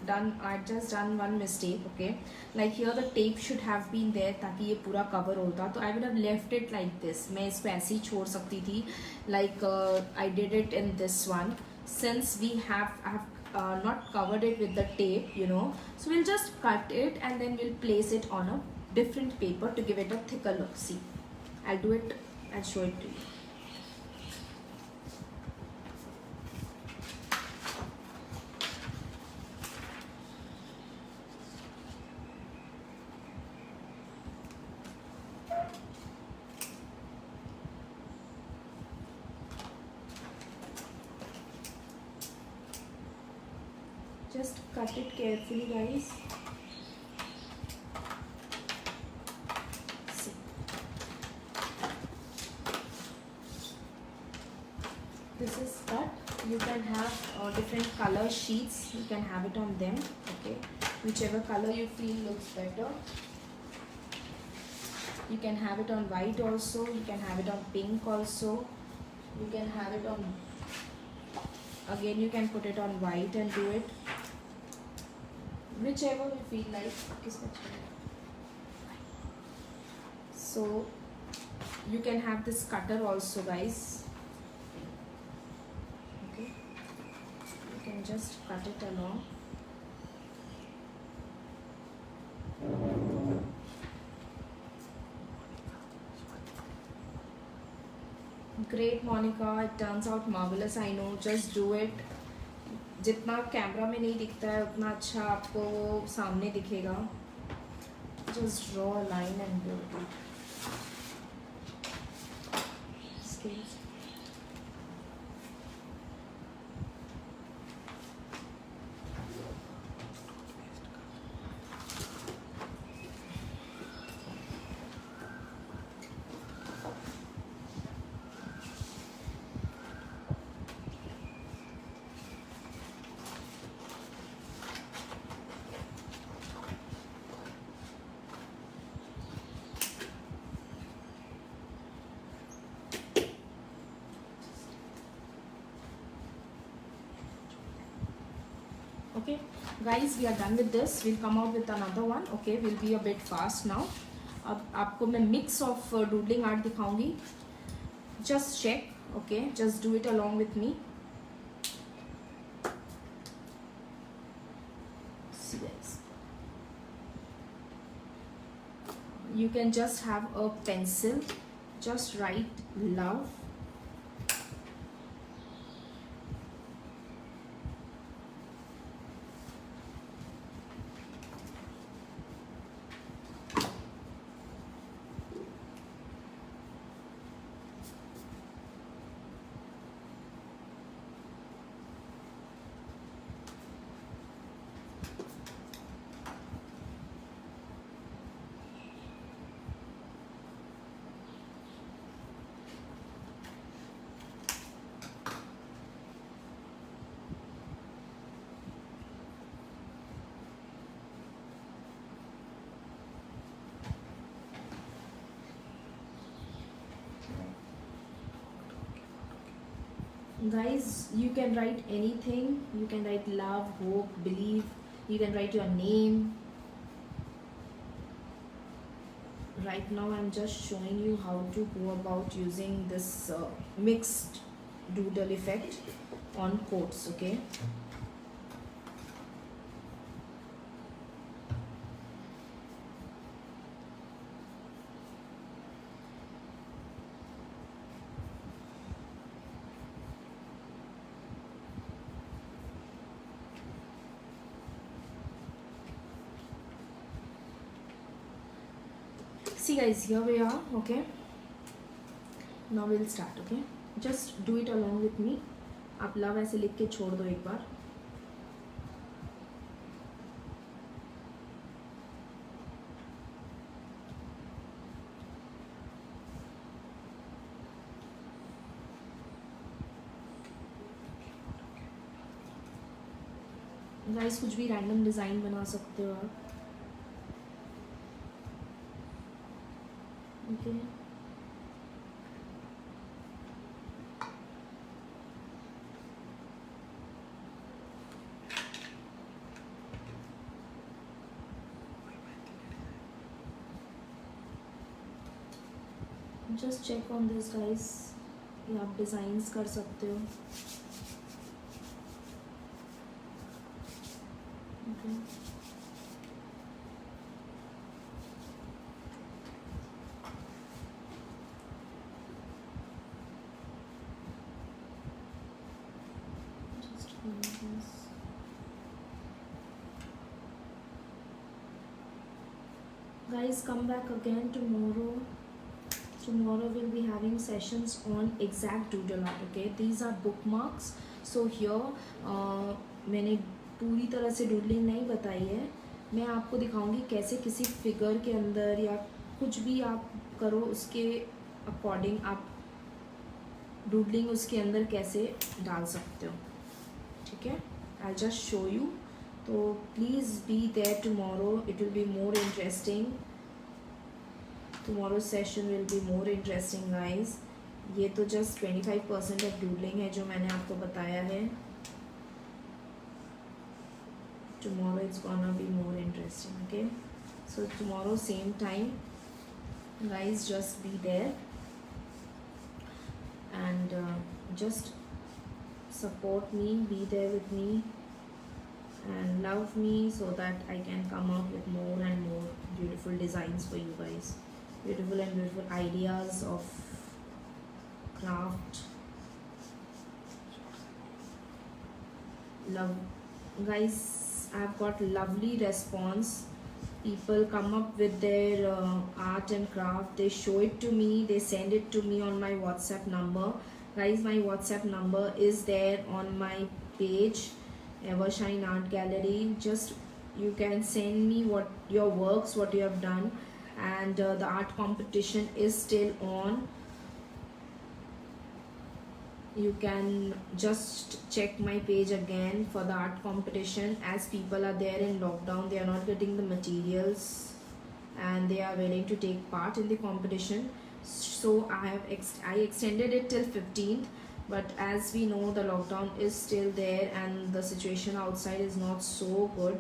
done one mistake. Okay, like here the tape should have been there ताकि ये पूरा cover होता, तो I would have left it like this. मैं इसको ऐसे ही छोड़ सकती थी, like I did it in this one. Since I have not covered it with the tape, you know, so we'll just cut it and then we'll place it on a different paper to give it a thicker look. See, I'll do it and show it to you. Just cut it carefully, guys. See. This is cut. You can have different color sheets. You can have it on them. Okay, whichever color you feel looks better. You can have it on white also. You can have it on pink also. You can have it on. Again, you can put it on white and do it. Whichever you feel like. So you can have this cutter also, guys. Okay, you can just cut it along. Great Monica, it turns out marvellous, I know, just do it. जितना camera में नहीं दिखता है उतना अच्छा आपको सामने दिखेगा. Just draw a line and beauty. Okay guys, we are done with this. We'll come out with another one. Okay, we'll be a bit fast now. अब आपको मैं mix of doodling art दिखाऊंगी. Just check. Okay, just do it along with me. See guys, you can just have a pencil, just write love. Guys, you can write anything. You can write love, hope, believe. You can write your name. Right now I'm just showing you how to go about using this mixed doodle effect on quotes. Okay, see guys, here we are. Okay, now we'll start. Okay, just do it along with me. आप love ऐसे लिख के छोड़ दो एक बार. Guys, कुछ भी random design बना सकते हो आप. Okay, just check on this guys. ये आप डिज़ाइंस कर सकते हो. ओके, just follow this. Guys, come back again tomorrow. Tomorrow we'll be having sessions on exact doodle art. Okay, these are bookmarks. So here मैंने पूरी तरह से डूडलिंग नहीं बताई है. मैं आपको दिखाऊंगी कैसे किसी फिगर के अंदर या कुछ भी आप करो उसके अकॉर्डिंग आप डूडलिंग उसके अंदर कैसे डाल सकते हो. ठीक है, आई जस्ट शो यू. तो please be there tomorrow. It will be more interesting. Tomorrow session will be more interesting guys. ये तो जस्ट 25% ऑफ डूडलिंग है जो मैंने आपको बताया है. Tomorrow it's gonna be more interesting. Okay, so tomorrow same time guys, just be there and just support me, be there with me and love me so that I can come out with more and more beautiful designs for you guys, beautiful and beautiful ideas of craft. Love, guys, I've got lovely response. People come up with their art and craft, they show it to me, they send it to me on my WhatsApp number. Guys, my WhatsApp number is there on my page, Evershine Art Gallery. Just you can send me what your works, what you have done, and the art competition is still on. You can just check my page again for the art competition, as people are there in lockdown, they are not getting the materials and they are willing to take part in the competition. So I extended it till 15th, but as we know the lockdown is still there and the situation outside is not so good,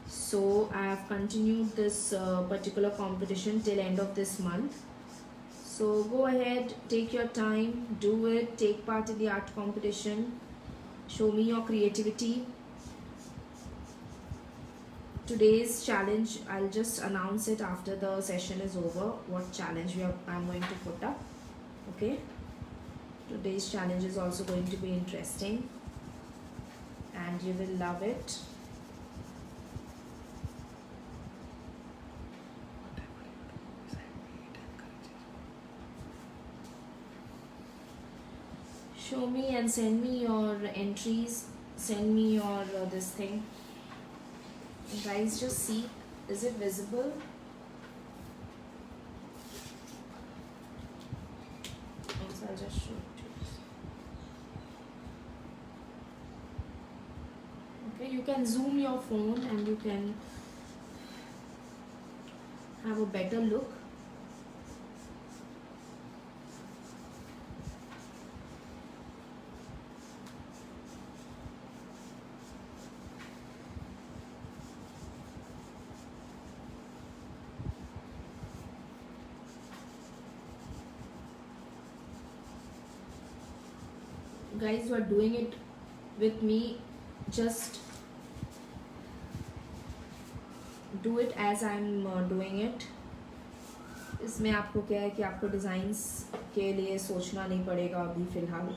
so I have continued this particular competition till end of this month. So go ahead, take your time, do it, take part in the art competition, show me your creativity. Today's challenge, I'll just announce it after the session is over, what challenge I'm going to put up. Okay, today's challenge is also going to be interesting and you will love it. Show me and send me your entries, send me your this thing. Guys, just see, is it visible? So I'll just show it to you. Okay, you can zoom your phone and you can have a better look. Guys who are doing it with me, just do it as I'm doing it. इसमें आपको क्या है कि आपको designs के लिए सोचना नहीं पड़ेगा अभी फ़िलहाल.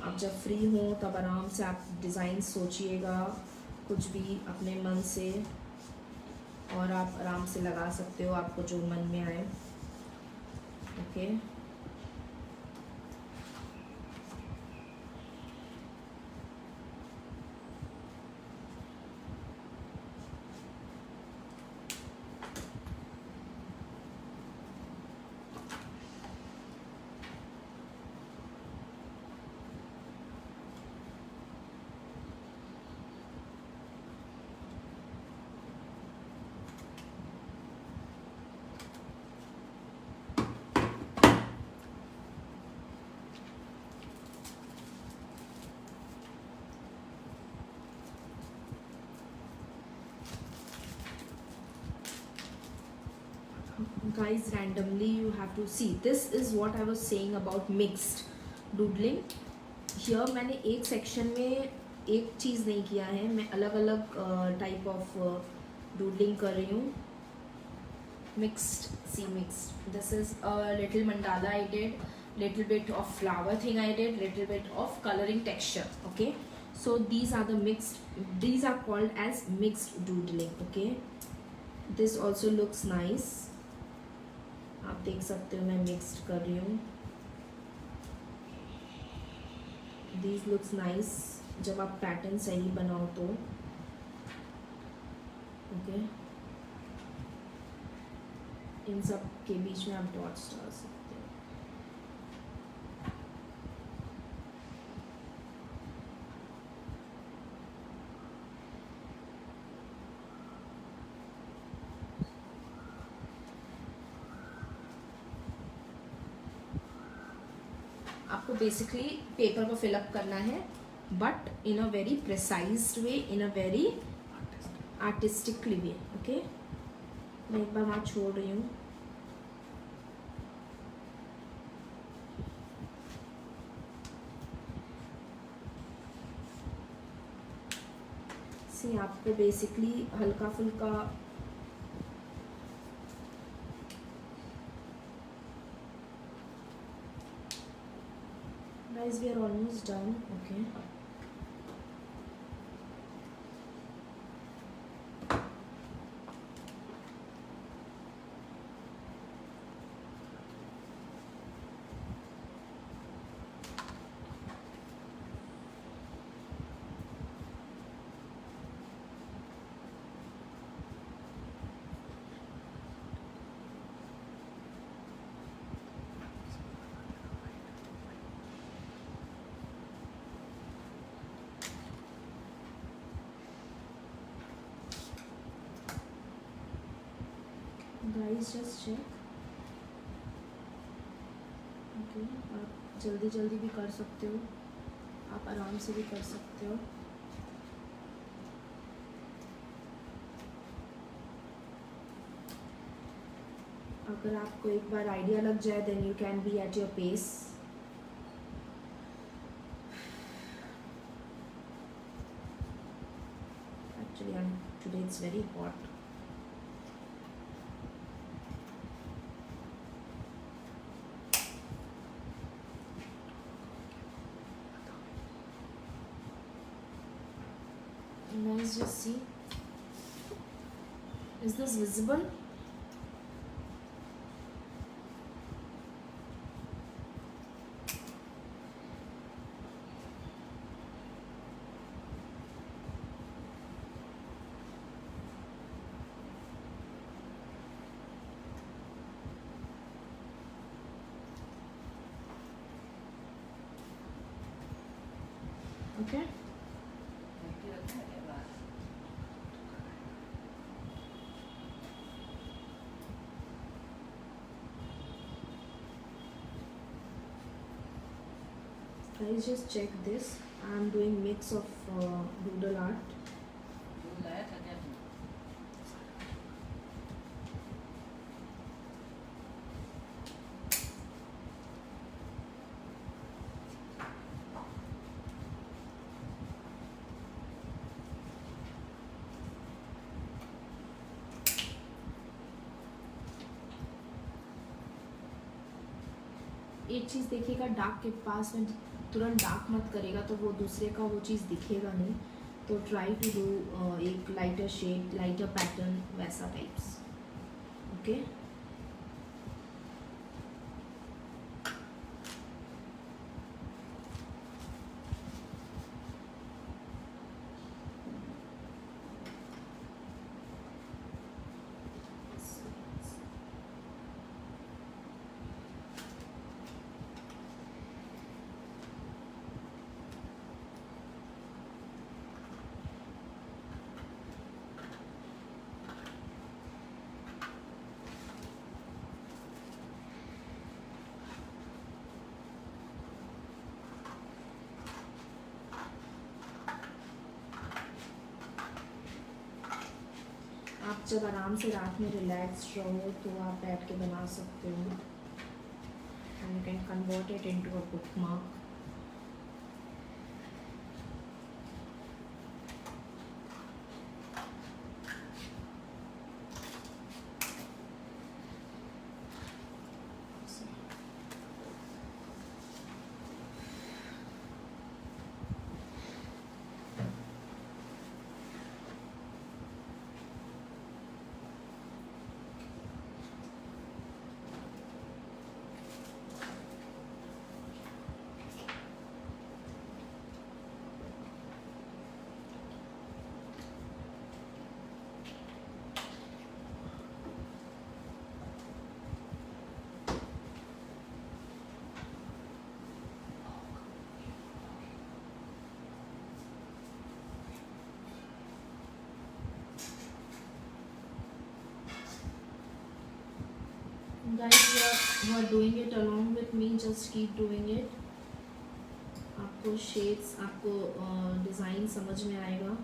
आप जब फ्री हो तब आराम से आप डिज़ाइंस सोचिएगा कुछ भी अपने मन से, और आप आराम से लगा सकते हो आपको जो मन में आए. Okay, guys, randomly you have to see. This is what I was saying about mixed doodling. Here मैंने एक सेक्शन में एक चीज़ नहीं किया है, मैं अलग अलग टाइप ऑफ डूडलिंग कर रही हूँ. Mixed, see, mixed. This is a little mandala I did, little bit of flower thing I did, little bit of coloring texture. Okay, so these are the mixed, these are called as mixed doodling. Okay, this also looks nice. आप देख सकते हो मैं mixed कर रही हूँ. These looks nice जब आप पैटर्न सही बनाओ तो. ओके, इन सब के बीच में आप डॉट्स डाल सकते हो. आपको बेसिकली पेपर को फिलअप करना है, but in a very precised way, in a very artistically way. Okay, मैं एक बार वहाँ छोड़ रही हूँ. सी, आपको बेसिकली हल्का फुल्का Guys, we are almost done. Okay. Guys, just check. Okay. आप जल्दी जल्दी भी कर सकते हो, आप आराम से भी कर सकते हो. अगर आपको एक बार आइडिया लग जाए then you can be at your pace. Actually, today it's very hot. Guys, just see. Is this visible? Okay. Guys, just check this. I'm doing mix of doodle art. एक चीज़ देखिएगा, डार्क के पास में तुरंत dark मत करेगा तो वो दूसरे का वो चीज़ दिखेगा नहीं. तो ट्राई टू डू एक लाइटर शेड, लाइटर पैटर्न, वैसा टाइप्स. ओके. आप जब आराम से रात में रिलैक्स रहो तो आप बैठ के बना सकते हो. And you can convert it into a book mark. Guys, you are doing it along with me. Just keep doing it. आपको शेड्स, आपको डिज़ाइन समझ में आएगा.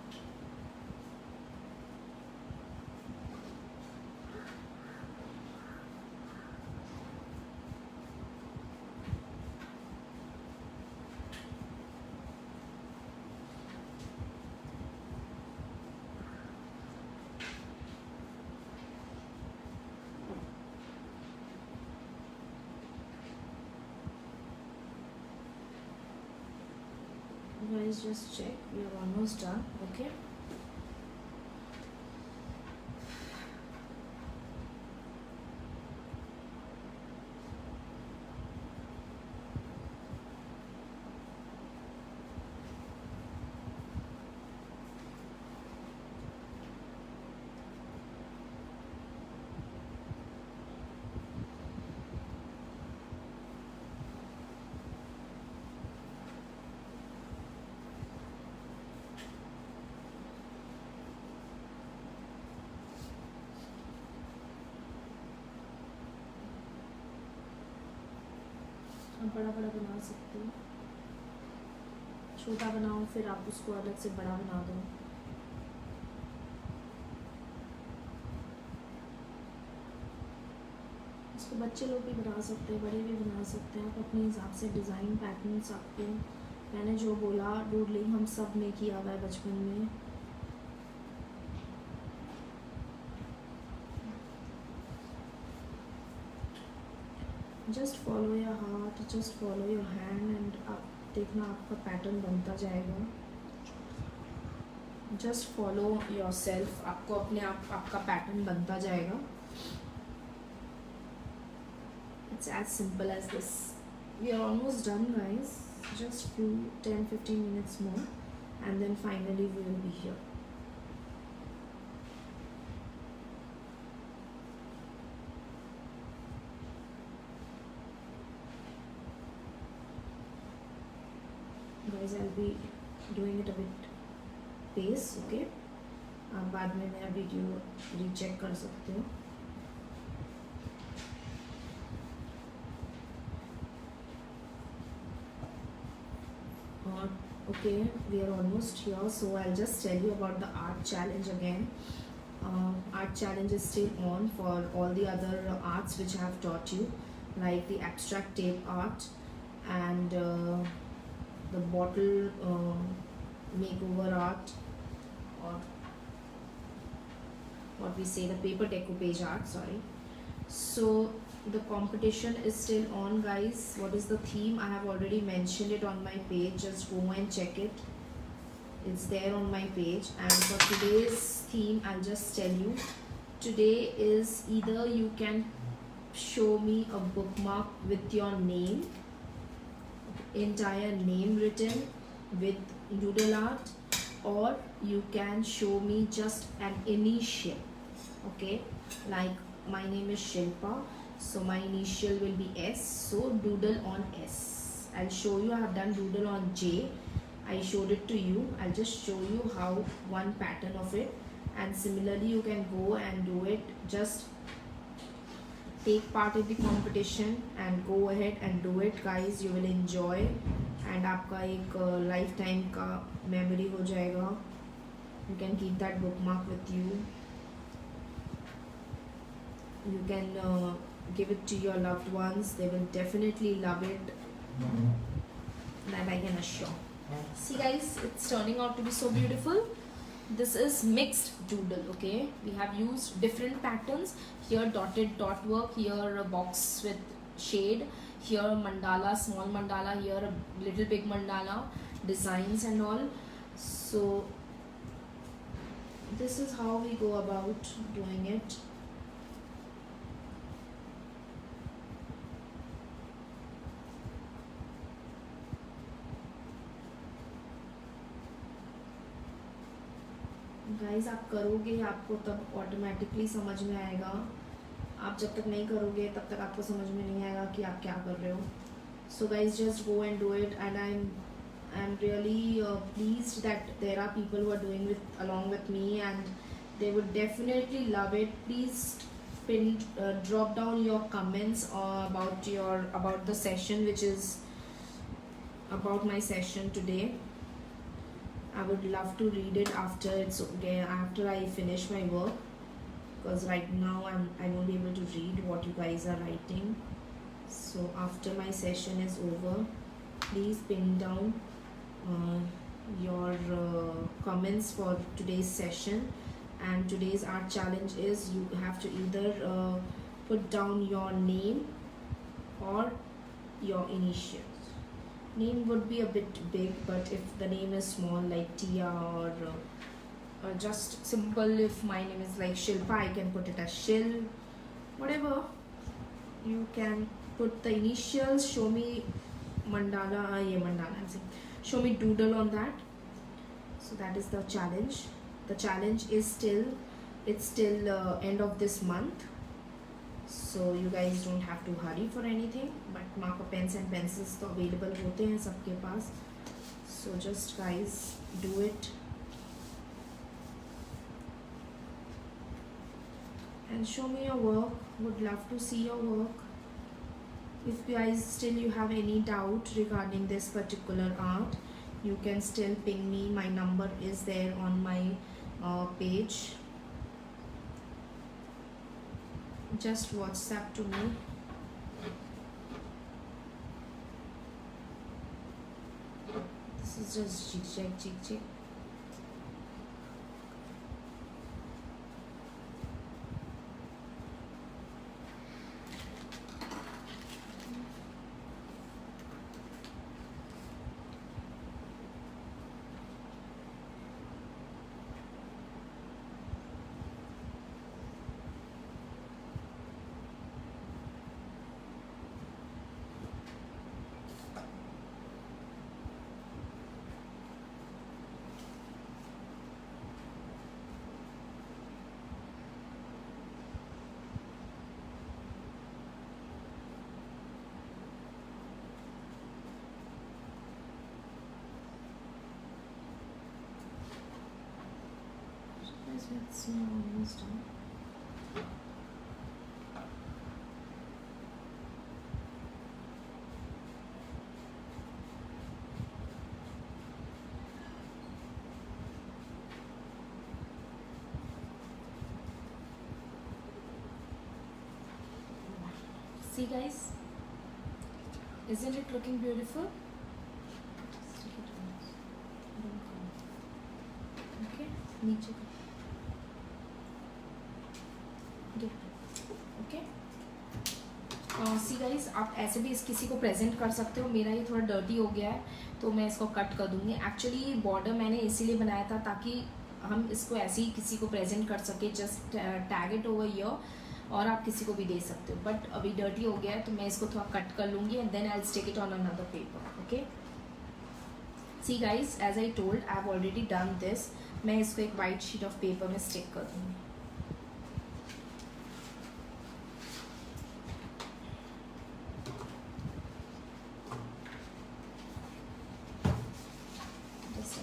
guys, just check, we are almost done. Okay, आप बड़ा बड़ा बना सकते हो, छोटा बनाओ फिर आप उसको अलग से बड़ा बना दो। इसको बच्चे लोग भी बना सकते हैं, बड़े भी बना सकते हैं, आप अपने हिसाब से डिज़ाइन पैटर्न्स आपको, मैंने जो बोला डूडलिंग हम सब ने किया हुआ है बचपन में। Just follow your heart, just follow your hand and आप देखना आपका पैटर्न बनता जाएगा। जस्ट फॉलो योर सेल्फ, आपको अपने आप आपका पैटर्न बनता जाएगा। It's as simple as this. We are almost done, guys. Just few 10-15 minutes more and then finally we will be here. Guys, I'll be doing it a bit pace, okay? आप बाद में मेरा video recheck कर सकते हो। Okay, we are almost here, so I'll just tell you about the art challenge again. Art challenge is still on for all the other arts which I have taught you, like the abstract tape art and the bottle makeover art, or what we say, the paper decoupage art, sorry. So the competition is still on, guys. What is the theme? I have already mentioned it on my page, just go and check it, it's there on my page. And for today's theme, I'll just tell you, today is either you can show me a bookmark with your name, entire name written with doodle art, or you can show me just an initial, okay, like my name is Shilpa, so my initial will be S, so doodle on S. I'll show you, I have done doodle on J, I showed it to you. I'll just show you how one pattern of it, and similarly you can go and do it. Just take part in the competition and go ahead and do it, guys. You will enjoy and आपका एक lifetime का memory हो जाएगा. You can keep that bookmark with you. You can give it to your loved ones. They will definitely love it. That I can assure. See, guys, it's turning out to be so beautiful. This is mixed doodle, okay? We have used different patterns. Here dotted dot work, here a box with shade, here mandala, small mandala, here a little big mandala, designs and all. So this is how we go about doing it. Guys, आप करोगे आपको तब automatically समझ में आएगा. आप जब तक नहीं करोगे तब तक आपको समझ में नहीं आएगा कि आप क्या कर रहे हो. So guys, just go and do it. And I am really pleased that there are people who are doing with along with me, and they would definitely love it. Please drop down your comments about the session, which is about my session today. I would love to read it after I finish my work, because right now I won't be able to read what you guys are writing. So after my session is over, please pin down your comments for today's session. And today's art challenge is, you have to either put down your name or your initials. Name would be a bit big, but if the name is small like Tia or just simple, if my name is like Shilpa, I can put it as Shil. Whatever, you can put the initials. Show me mandala, mandala, I'm saying. Show me doodle on that. So that is the challenge. The challenge is it's still end of this month, so you guys don't have to hurry for anything, but marker pens and pencils तो available होते हैं सबके पास, so just guys do it and show me your work. Would love to see your work. If guys still you have any doubt regarding this particular art, you can still ping me. My number is there on my page. Just WhatsApp to me. This is just jig. It's almost done. See guys, isn't it looking beautiful? Stick it on. Don't come. Okay, नीचे okay. See guys, आप ऐसे भी इस किसी को present कर सकते हो. मेरा ये थोड़ा डर्टी हो गया है तो मैं इसको कट कर दूंगी. एक्चुअली बॉर्डर मैंने इसीलिए बनाया था ताकि हम इसको ऐसे ही किसी को प्रेजेंट कर सके. Just tag it over here और आप किसी को भी दे सकते हो. बट अभी डर्टी हो गया है तो मैं इसको थोड़ा कट कर लूँगी and then I will stick it on another paper. Okay. See guys, as I told, I have already done this. मैं इसको एक वाइट शीट ऑफ पेपर में स्टिक कर दूँगी.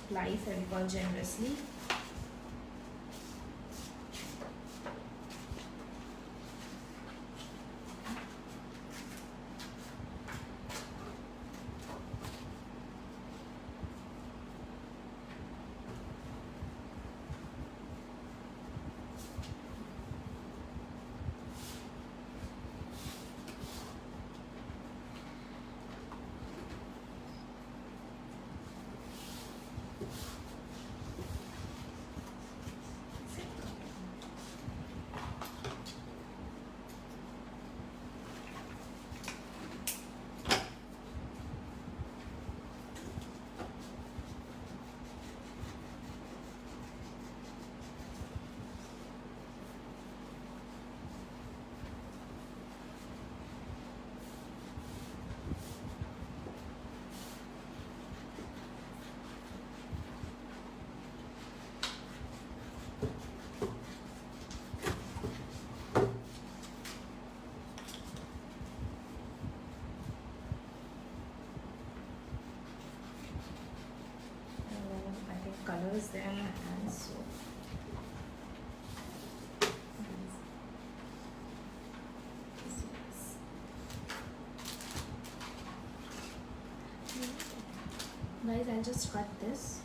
Apply Fevicol generously. Colors there in my hands, so guys, I'll just cut this.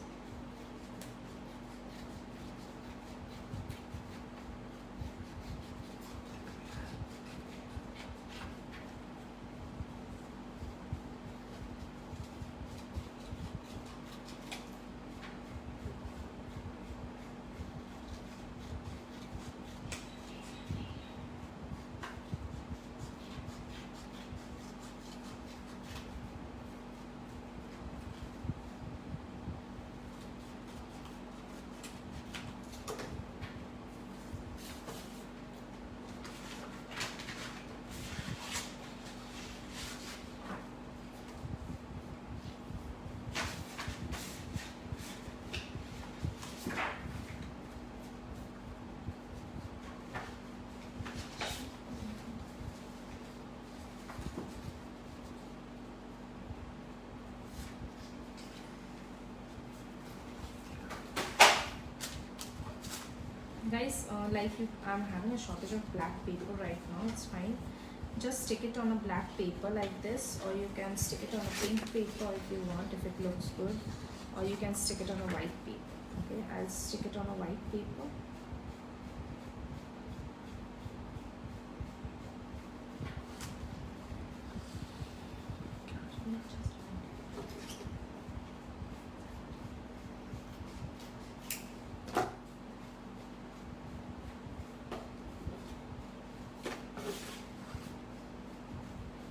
Guys, I'm having a shortage of black paper right now. It's fine. Just stick it on a black paper like this, or you can stick it on a pink paper if you want, if it looks good, or you can stick it on a white paper. Okay, I'll stick it on a white paper.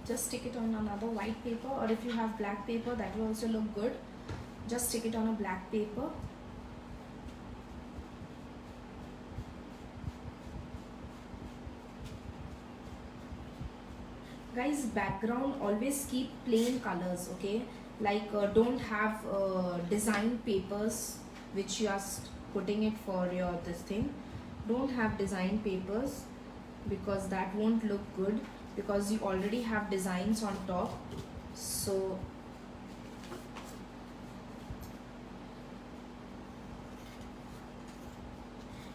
Just stick it on another white paper, or if you have black paper, that will also look good. Just stick it on a black paper. Guys, background always keep plain colors, okay? Like don't have design papers which you are putting it for your this thing. Don't have design papers because that won't look good, because you already have designs on top. So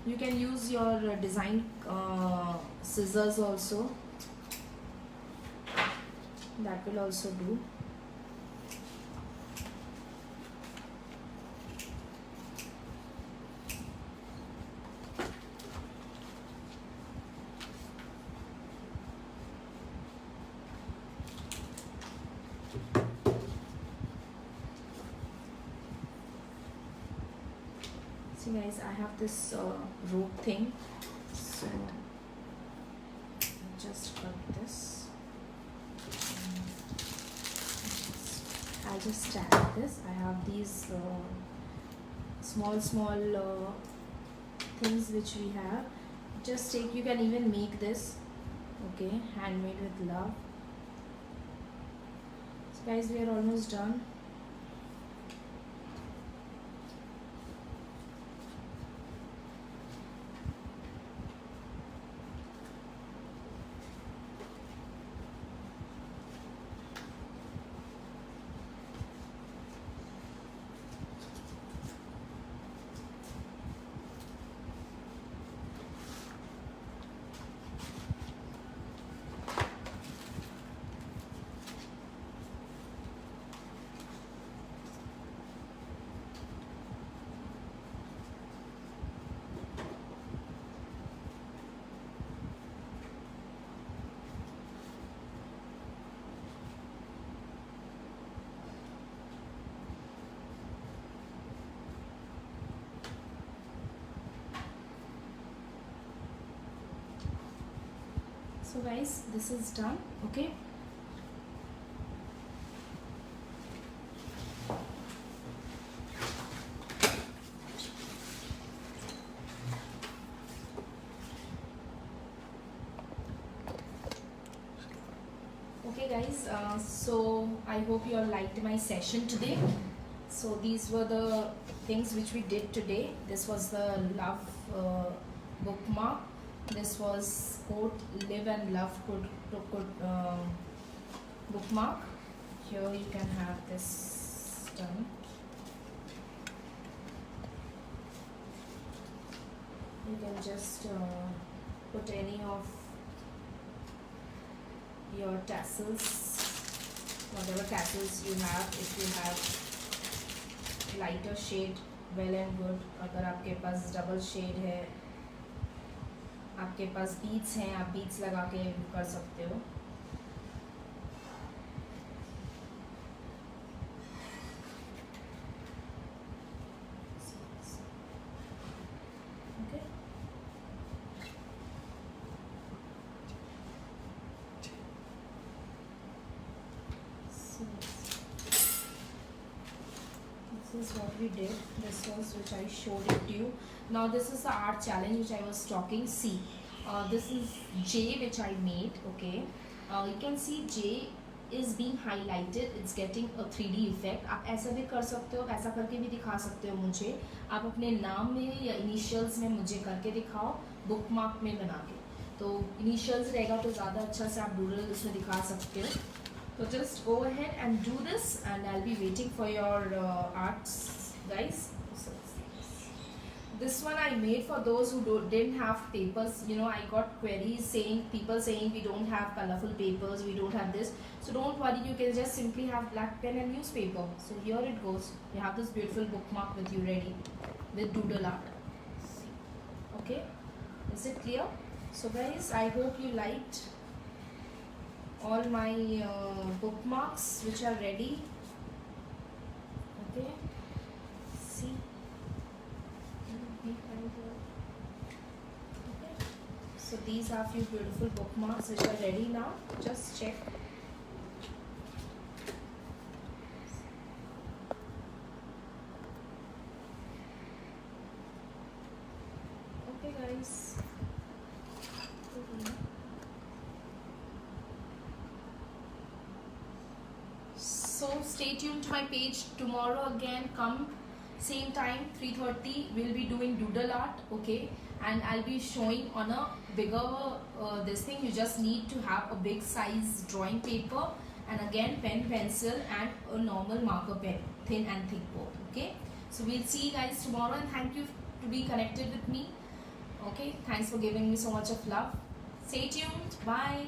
you can use your design scissors also. That will also do. See guys, I have this rope thing, so just cut this. I'll just stack this. I have these small things which we have. Just take, you can even make this, okay, handmade with love. So guys, we are almost done. So guys, this is done, okay? Okay guys, so I hope you all liked my session today. So these were the things which we did today. This was the love bookmark. This was quote live and love bookmark. Here you can have this done. You can just put any of your tassels, whatever tassels you have. If you have lighter shade, well and good. अगर आपके पास double shade है, आपके पास beats हैं, आप beats लगा के कर सकते हो. Okay. So this is what we did. This was which I showed it to you. Now this is the art challenge which I was talking. See, this is J which I made. Okay, you can see J is being highlighted. It's getting a 3D effect. आप ऐसा भी कर सकते हो, ऐसा करके भी दिखा सकते हो मुझे. आप अपने नाम में या इनिशियल्स में मुझे करके दिखाओ, बुकमार्क में बना के. तो इनिशियल्स रहेगा तो ज़्यादा अच्छा से आप डूडल इसमें दिखा सकते हो. So just go ahead and do this, and I'll be waiting for your arts, guys. This one I made for those who didn't have papers. You know, I got queries saying, people saying we don't have colorful papers, we don't have this. So don't worry, you can just simply have black pen and newspaper. So here it goes. You have this beautiful bookmark with you ready with doodle art. Okay, is it clear? So guys, I hope you liked all my bookmarks which are ready. Okay, see. Okay. So these are few beautiful bookmarks which are ready now. Just check. Okay guys. So stay tuned to my page tomorrow again. Come same time 3:30 we'll be doing doodle art, okay, and I'll be showing on a bigger this thing. You just need to have a big size drawing paper and again pen, pencil and a normal marker pen, thin and thick both. Okay, so we'll see you guys tomorrow and thank you to be connected with me. Okay, thanks for giving me so much of love. Stay tuned. Bye.